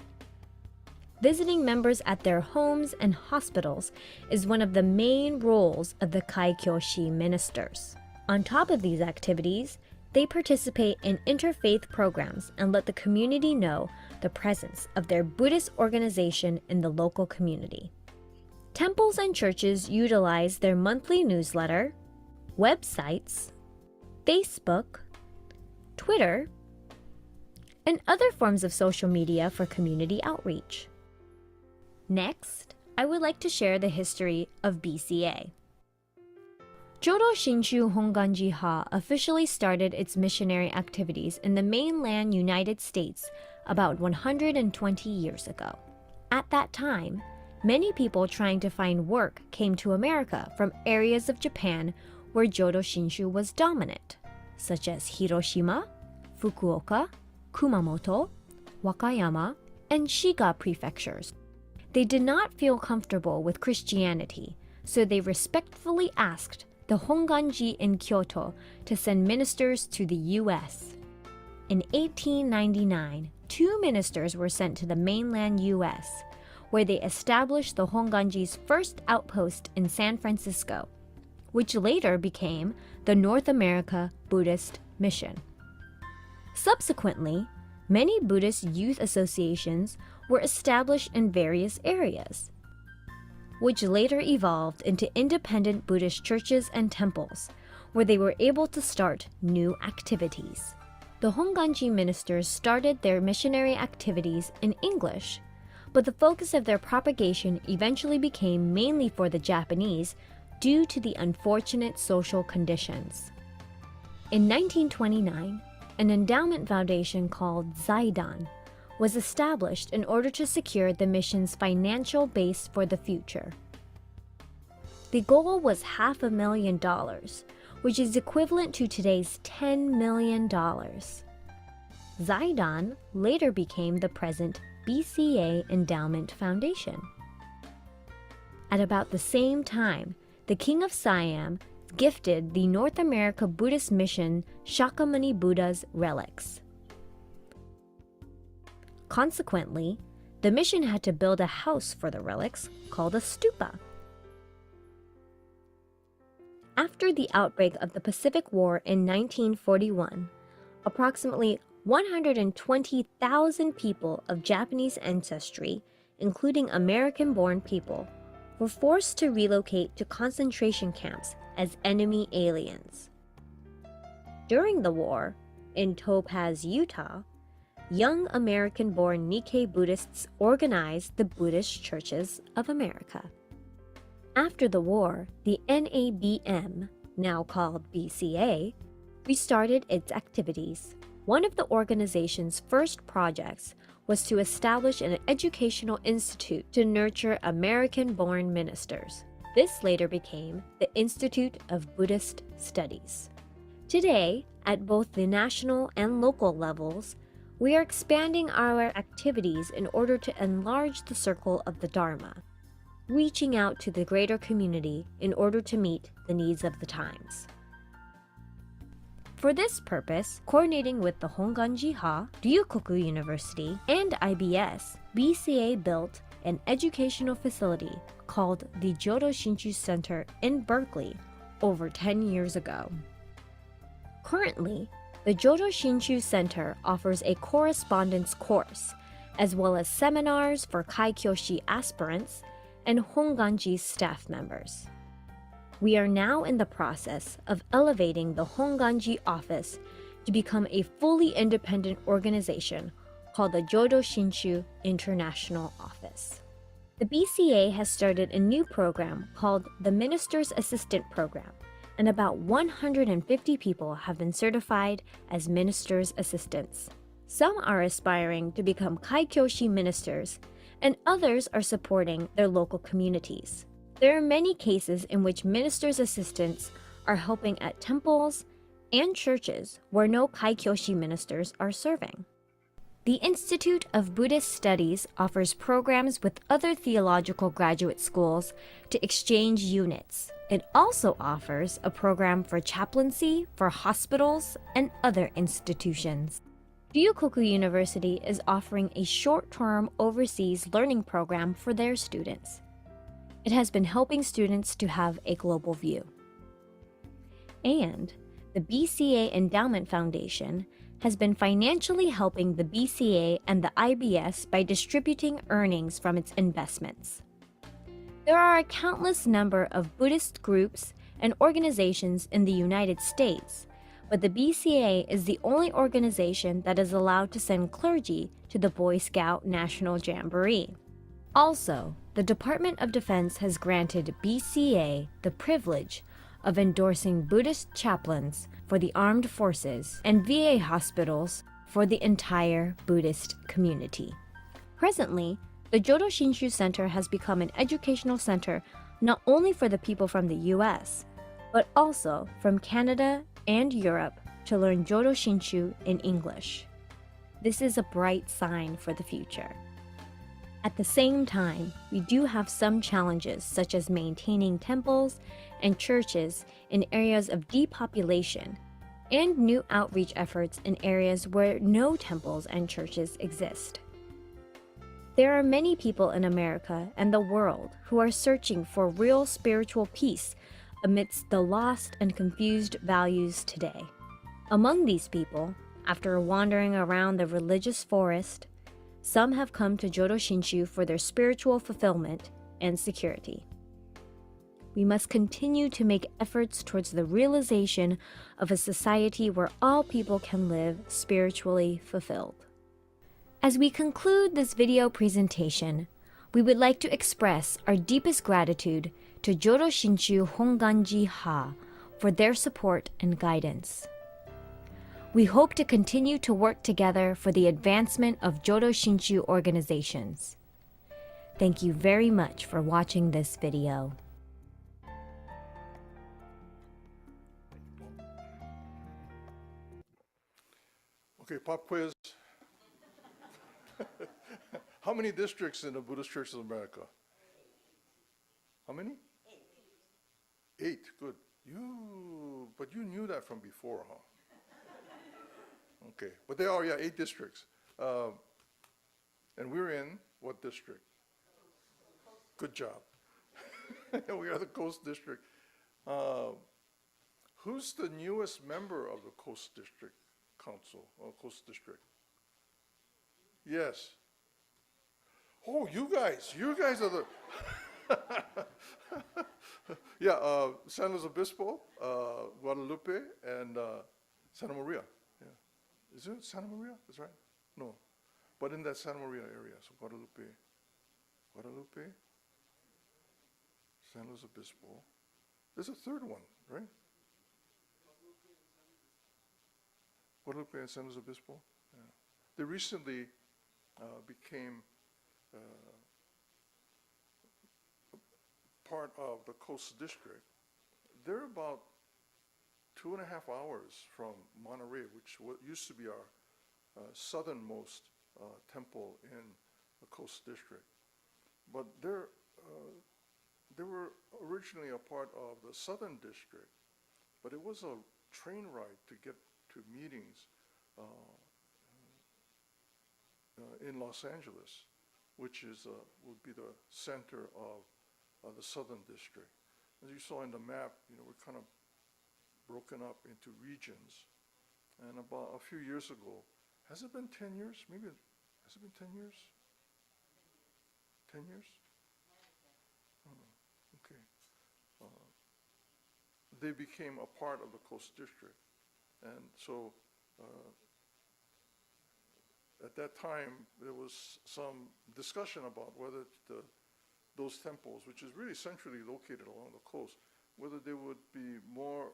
Visiting members at their homes and hospitals is one of the main roles of the Kaikyoshi ministers. On top of these activities, they participate in interfaith programs and let the community know the presence of their Buddhist organization in the local community. Temples and churches utilize their monthly newsletter, websites, Facebook, Twitter, and other forms of social media for community outreach. Next, I would like to share the history of BCA. Jodo Shinshu Honganji-ha officially started its missionary activities in the mainland United States about 120 years ago. At that time, many people trying to find work came to America from areas of Japan where Jodo Shinshu was dominant, such as Hiroshima, Fukuoka, Kumamoto, Wakayama, and Shiga prefectures. They did not feel comfortable with Christianity, so they respectfully asked the Honganji in Kyoto to send ministers to the U.S. In 1899, 2 ministers were sent to the mainland U.S., where they established the Honganji's first outpost in San Francisco, which later became the North America Buddhist Mission. Subsequently, many Buddhist youth associations were established in various areas, which later evolved into independent Buddhist churches and temples, where they were able to start new activities. The Honganji ministers started their missionary activities in English, but the focus of their propagation eventually became mainly for the Japanese due to the unfortunate social conditions. In 1929, an endowment foundation called Zaidan was established in order to secure the mission's financial base for the future. The goal was $500,000, which is equivalent to today's $10 million. Zaidan later became the present BCA Endowment Foundation. At about the same time, the King of Siam gifted the North America Buddhist Mission Shakyamuni Buddha's relics. Consequently, the mission had to build a house for the relics called a stupa. After the outbreak of the Pacific War in 1941, approximately 120,000 people of Japanese ancestry, including American-born people, were forced to relocate to concentration camps as enemy aliens. During the war, in Topaz, Utah, young American-born Nikkei Buddhists organized the Buddhist Churches of America. After the war, the NABM, now called BCA, restarted its activities. One of the organization's first projects was to establish an educational institute to nurture American-born ministers. This later became the Institute of Buddhist Studies. Today, at both the national and local levels, we are expanding our activities in order to enlarge the circle of the Dharma, reaching out to the greater community in order to meet the needs of the times. For this purpose, coordinating with the Honganji-ha, Ryukoku University, and IBS, BCA built an educational facility called the Jodo Shinshu Center in Berkeley over 10 years ago. Currently, the Jodo Shinshu Center offers a correspondence course, as well as seminars for Kaikyoshi aspirants and Honganji staff members. We are now in the process of elevating the Honganji office to become a fully independent organization called the Jodo Shinshu International Office. The BCA has started a new program called the Minister's Assistant Program, and about 150 people have been certified as minister's assistants. Some are aspiring to become Kaikyoshi ministers, and others are supporting their local communities. There are many cases in which ministers' assistants are helping at temples and churches where no Kaikyoshi ministers are serving. The Institute of Buddhist Studies offers programs with other theological graduate schools to exchange units. It also offers a program for chaplaincy for hospitals and other institutions. Ryukoku University is offering a short-term overseas learning program for their students. It has been helping students to have a global view. And the BCA Endowment Foundation has been financially helping the BCA and the IBS by distributing earnings from its investments. There are a countless number of Buddhist groups and organizations in the United States, but the BCA is the only organization that is allowed to send clergy to the Boy Scout National Jamboree. Also, the Department of Defense has granted BCA the privilege of endorsing Buddhist chaplains for the armed forces and VA hospitals for the entire Buddhist community. Presently, the Jodo Shinshu Center has become an educational center not only for the people from the US, but also from Canada and Europe to learn Jodo Shinshu in English. This is a bright sign for the future. At the same time, we do have some challenges such as maintaining temples and churches in areas of depopulation and new outreach efforts in areas where no temples and churches exist. There are many people in America and the world who are searching for real spiritual peace amidst the lost and confused values today. Among these people, after wandering around the religious forest, some have come to Jodo Shinshu for their spiritual fulfillment and security. We must continue to make efforts towards the realization of a society where all people can live spiritually fulfilled. As we conclude this video presentation, we would like to express our deepest gratitude to Jodo Shinshu Honganji-ha for their support and guidance. We hope to continue to work together for the advancement of Jodo Shinshu organizations. Thank you very much for watching this video. Okay, pop quiz. How many districts in the Buddhist Churches of America? How many? 8, good. But you knew that from before, huh? Okay, but they are, 8 districts. And we're in What district? Good job. We are the Coast District. Who's the newest member of the Coast District Council, or Coast District? Yes. Oh, you guys are the, yeah, San Luis Obispo, Guadalupe, and Santa Maria. Yeah. Is it Santa Maria? That's right? No. But in that Santa Maria area, so Guadalupe, San Luis Obispo. There's a third one, right? Guadalupe and San Luis Obispo. Yeah. They recently became part of the Coast District. They're about 2.5 hours from Monterey, which used to be our southernmost temple in the Coast District. But they were originally a part of the Southern District, but it was a train ride to get to meetings in Los Angeles, which is would be the center of the Southern District. As you saw in the map, we're kind of broken up into regions. And about a few years ago, has it been 10 years? Maybe, has it been 10 years? 10 years? Okay. They became a part of the Coast District. And so at that time, there was some discussion about whether those temples, which is really centrally located along the coast, whether they would be more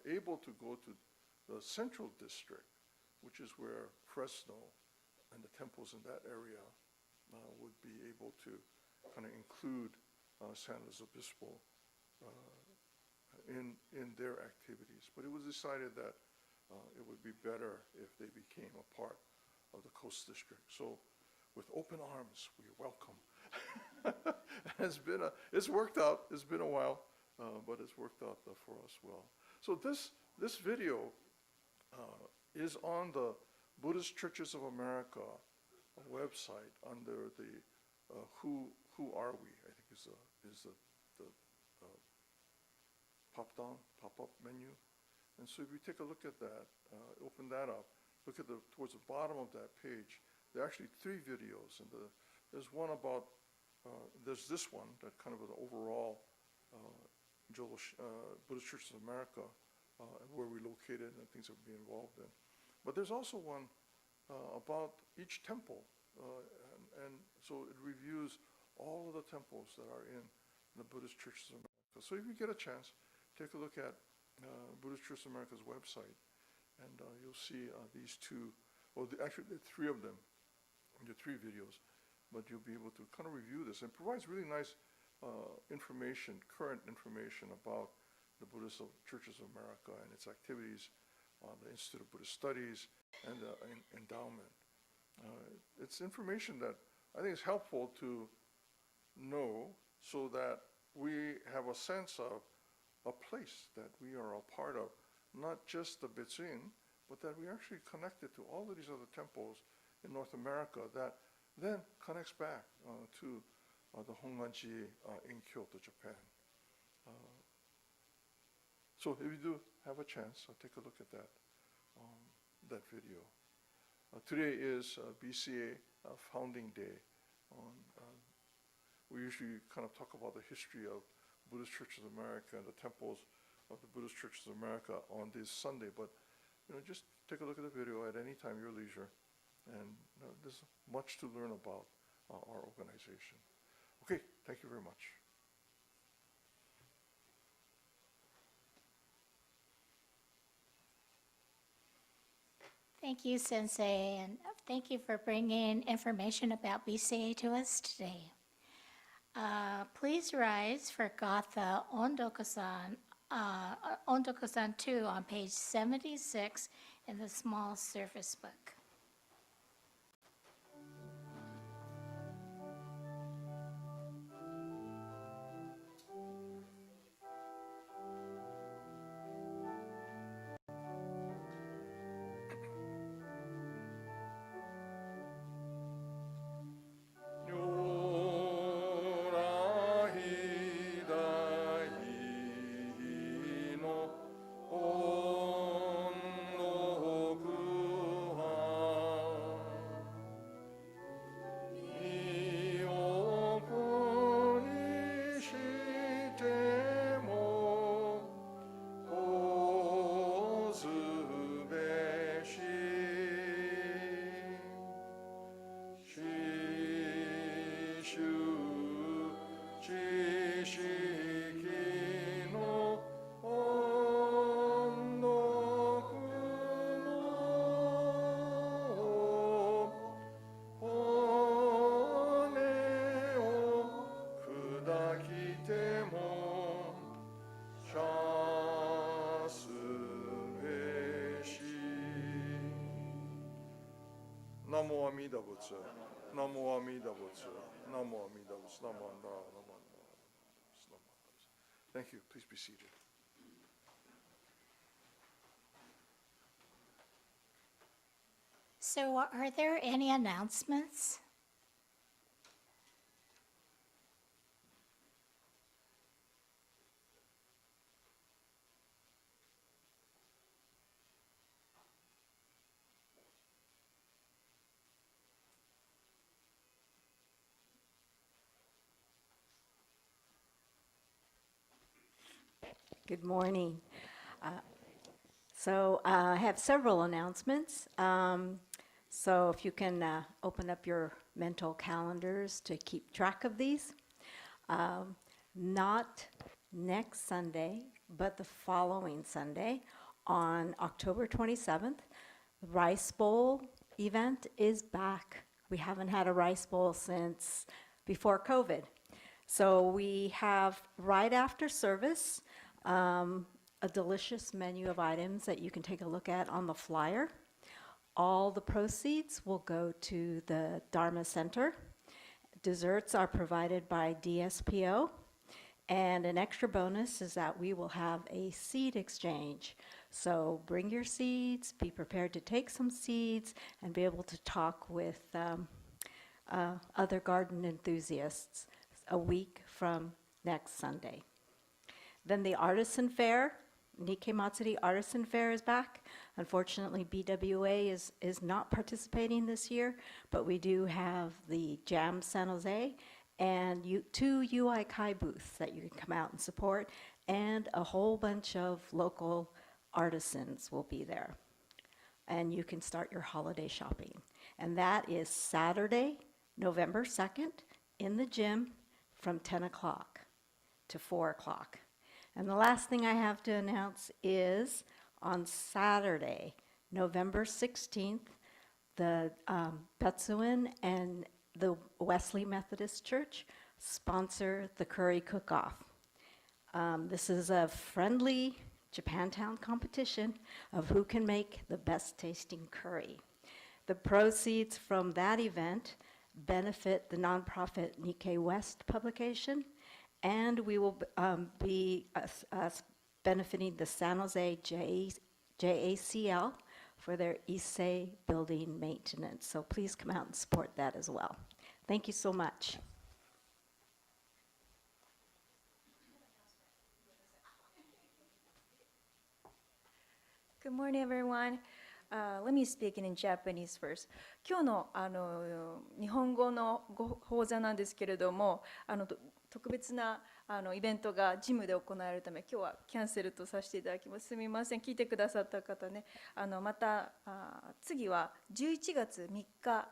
able to go to the Central District, which is where Fresno and the temples in that area would be able to kind of include San Luis Obispo in their activities. But it was decided that it would be better if they became a part of the Coast District. So with open arms, we welcome. It's worked out. It's been a while, but it's worked out for us well. So this video is on the Buddhist Churches of America website under the Who Are We? I think is the pop-up menu. And so if you take a look at that, open that up, look at towards the bottom of that page, there are actually 3 videos, and there's one about, there's this one that kind of an overall Buddhist Churches of America, where we're located and things that we'll be involved in. But there's also one about each temple, and so it reviews all of the temples that are in the Buddhist Churches of America. So if you get a chance, take a look at Buddhist Churches of America's website, and you'll see these 2, well, actually there are 3 of them, the 3 videos, but you'll be able to kind of review this. And provides really nice information, current information about the Buddhist Churches of America and its activities, the Institute of Buddhist Studies, and the endowment. It's information that I think is helpful to know so that we have a sense of a place that we are a part of, not just the Betsuin, but that we actually connected to all of these other temples in North America that then connects back to the Honganji in Kyoto, Japan. So if you do have a chance, take a look at that video. Today is BCA Founding Day. We usually kind of talk about the history of Buddhist Churches of America and the temples of the Buddhist Churches of America on this Sunday, but just take a look at the video at any time, your leisure, and there's much to learn about our organization. Okay, thank you very much. Thank you, Sensei, and thank you for bringing information about BCA to us today. Please rise for Gatha Ondokusan II on page 76 in the small service book. 知識の音読の骨を砕きてもシャスべし。ナモ阿弥陀仏。ナモ阿弥陀仏。ナモ阿弥陀仏。ナモアンダー。ナモアンダー。Thank you. Please be seated. So are there any announcements? Good morning. I have several announcements. So if you can open up your mental calendars to keep track of these. Not next Sunday, but the following Sunday on October 27th, the Rice Bowl event is back. We haven't had a Rice Bowl since before COVID. So we have, right after service, a delicious menu of items that you can take a look at on the flyer. All the proceeds will go to the Dharma Center. Desserts are provided by DSPO. And an extra bonus is that we will have a seed exchange. So bring your seeds, be prepared to take some seeds, and be able to talk with other garden enthusiasts a week from next Sunday. Then the Artisan Fair, Nikkei Matsuri Artisan Fair is back. Unfortunately, BWA is not participating this year, but we do have the Jam San Jose and two UI Kai booths that you can come out and support, and a whole bunch of local artisans will be there. And you can start your holiday shopping. And that is Saturday, November 2nd, in the gym from 10 o'clock to 4 o'clock. And the last thing I have to announce is on Saturday, November 16th, the Betsuin and the Wesley Methodist Church sponsor the curry cook-off. This is a friendly Japantown competition of who can make the best tasting curry. The proceeds from that event benefit the nonprofit Nikkei West publication, and we will be benefiting the San Jose JACL for their Issei building maintenance. So please come out and support that as well. Thank you so much. Good morning, everyone. Let me speak in Japanese first. 今日の日本語の講座なんですけれども、特別なイベントがジムで行われるため、今日はキャンセルとさせていただきます。すみません、聞いてくださった方ね。また次は11月3日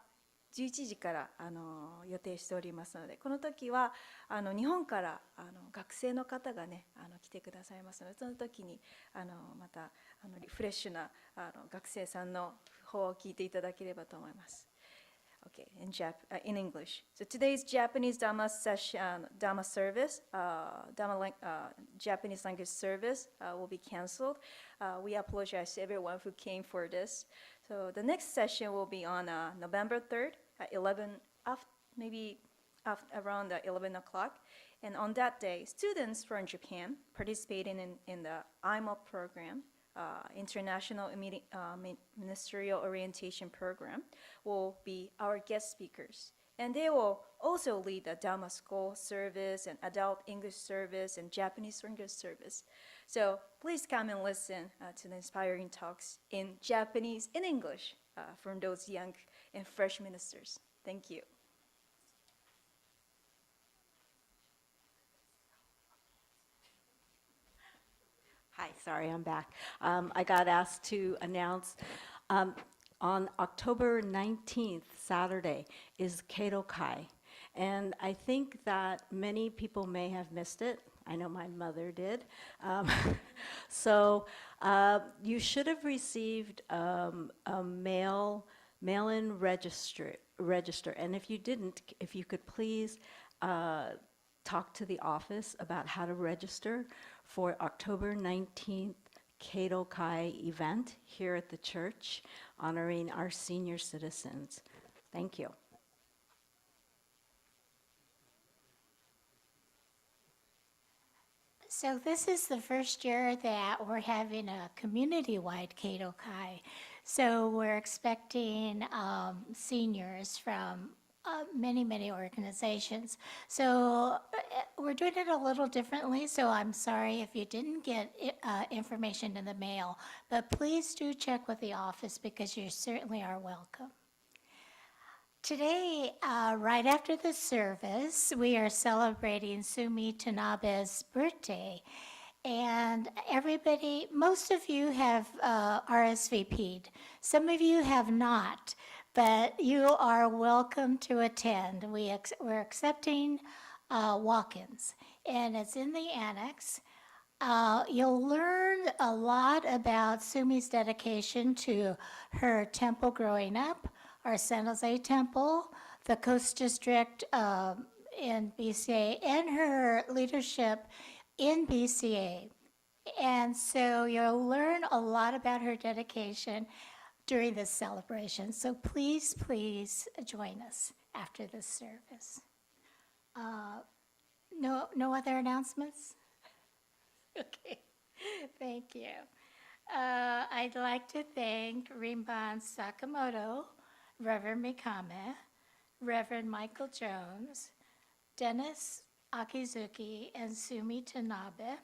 11時から予定しておりますので、この時は日本から学生の方がね来てくださいますので、その時にまたフレッシュな学生さんの方を聞いていただければと思います。Okay, in English. So today's Japanese Dharma session, Dharma service, Japanese language service will be canceled. We apologize to everyone who came for this. So the next session will be on November 3rd at 11, around 11 o'clock. And on that day, students from Japan participating in the IMO program, International Ministerial Orientation Program, will be our guest speakers. And they will also lead the Dharma School service and adult English service and Japanese language service. So please come and listen to the inspiring talks in Japanese and English from those young and fresh ministers. Thank you. Hi, sorry, I'm back. I got asked to announce on October 19th, Saturday, is Kedo Kai. And I think that many people may have missed it. I know my mother did. So you should have received a mail-in register. And if you didn't, if you could please talk to the office about how to register for October 19th Kato Kai event here at the church, honoring our senior citizens. Thank you. So this is the first year that we're having a community-wide Kato Kai. So we're expecting seniors from many, many organizations. So we're doing it a little differently, so I'm sorry if you didn't get information in the mail, but please do check with the office because you certainly are welcome. Today, right after the service, we are celebrating Sumi Tanabe's birthday. And everybody, most of you have RSVP'd. Some of you have not, but you are welcome to attend. We're accepting walk-ins, and it's in the annex. You'll learn a lot about Sumi's dedication to her temple growing up, our San Jose Temple, the Coast District in BCA, and her leadership in BCA. And so you'll learn a lot about her dedication during this celebration. So please, please join us after this service. No other announcements? Okay, thank you. I'd like to thank Rinban Sakamoto, Reverend Mikame, Reverend Michael Jones, Dennis Akizuki, and Sumi Tanabe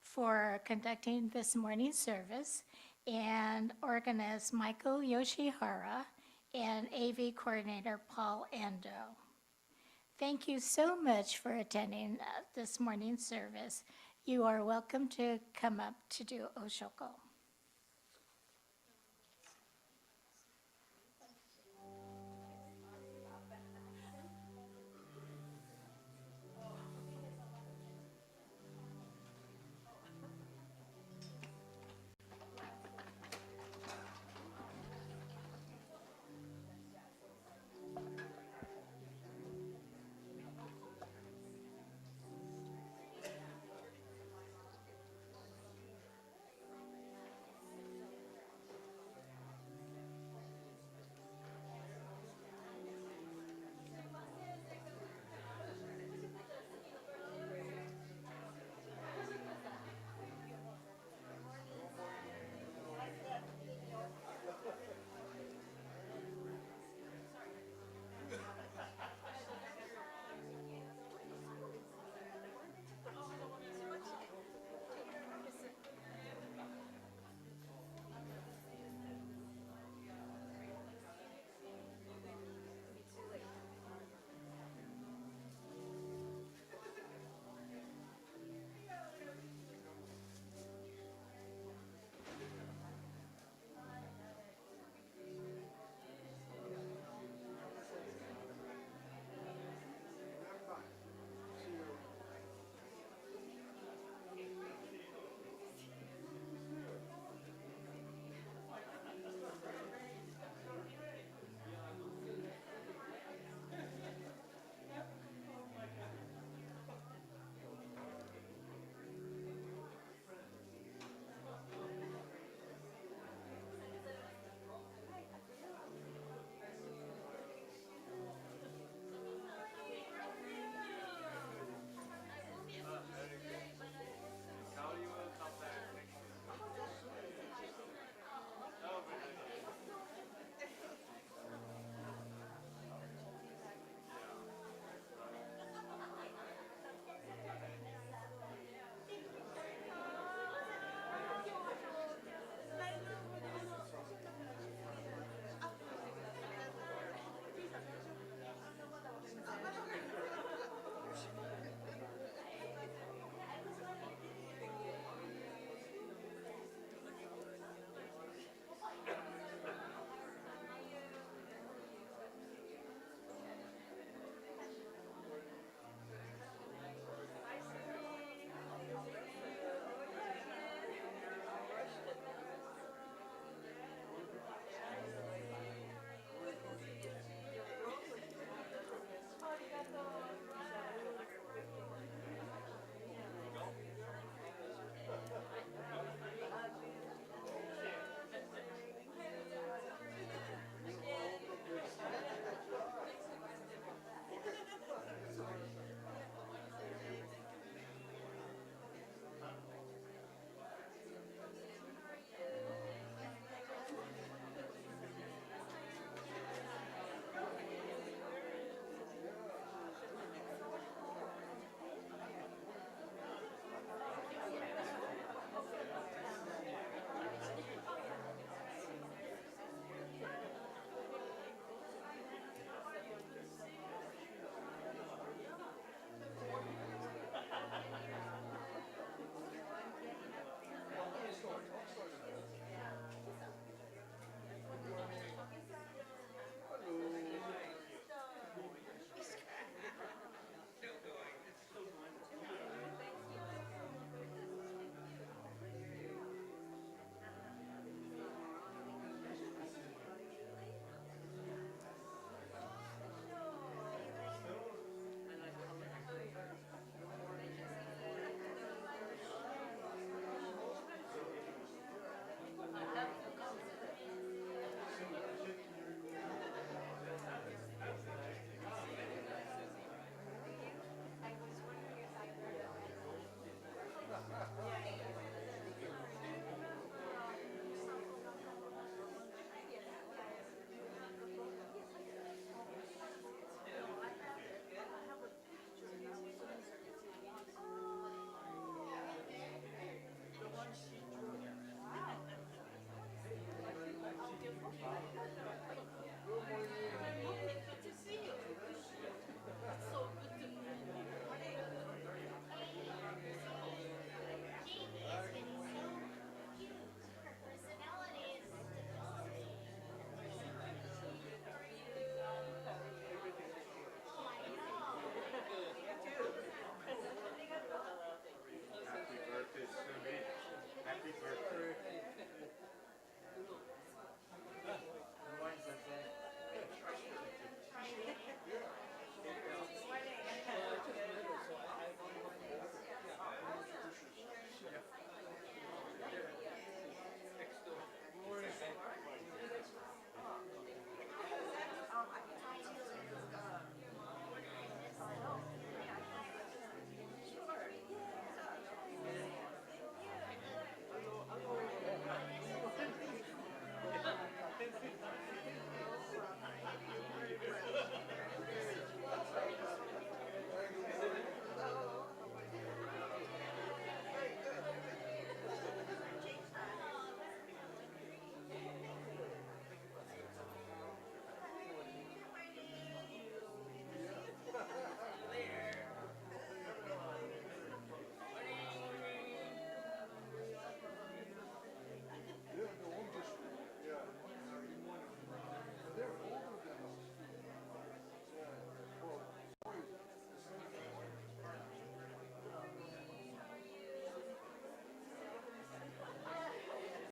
for conducting this morning's service, and organist Michael Yoshihara and AV coordinator Paul Endo. Thank you so much for attending this morning's service. You are welcome to come up to do Oshoko.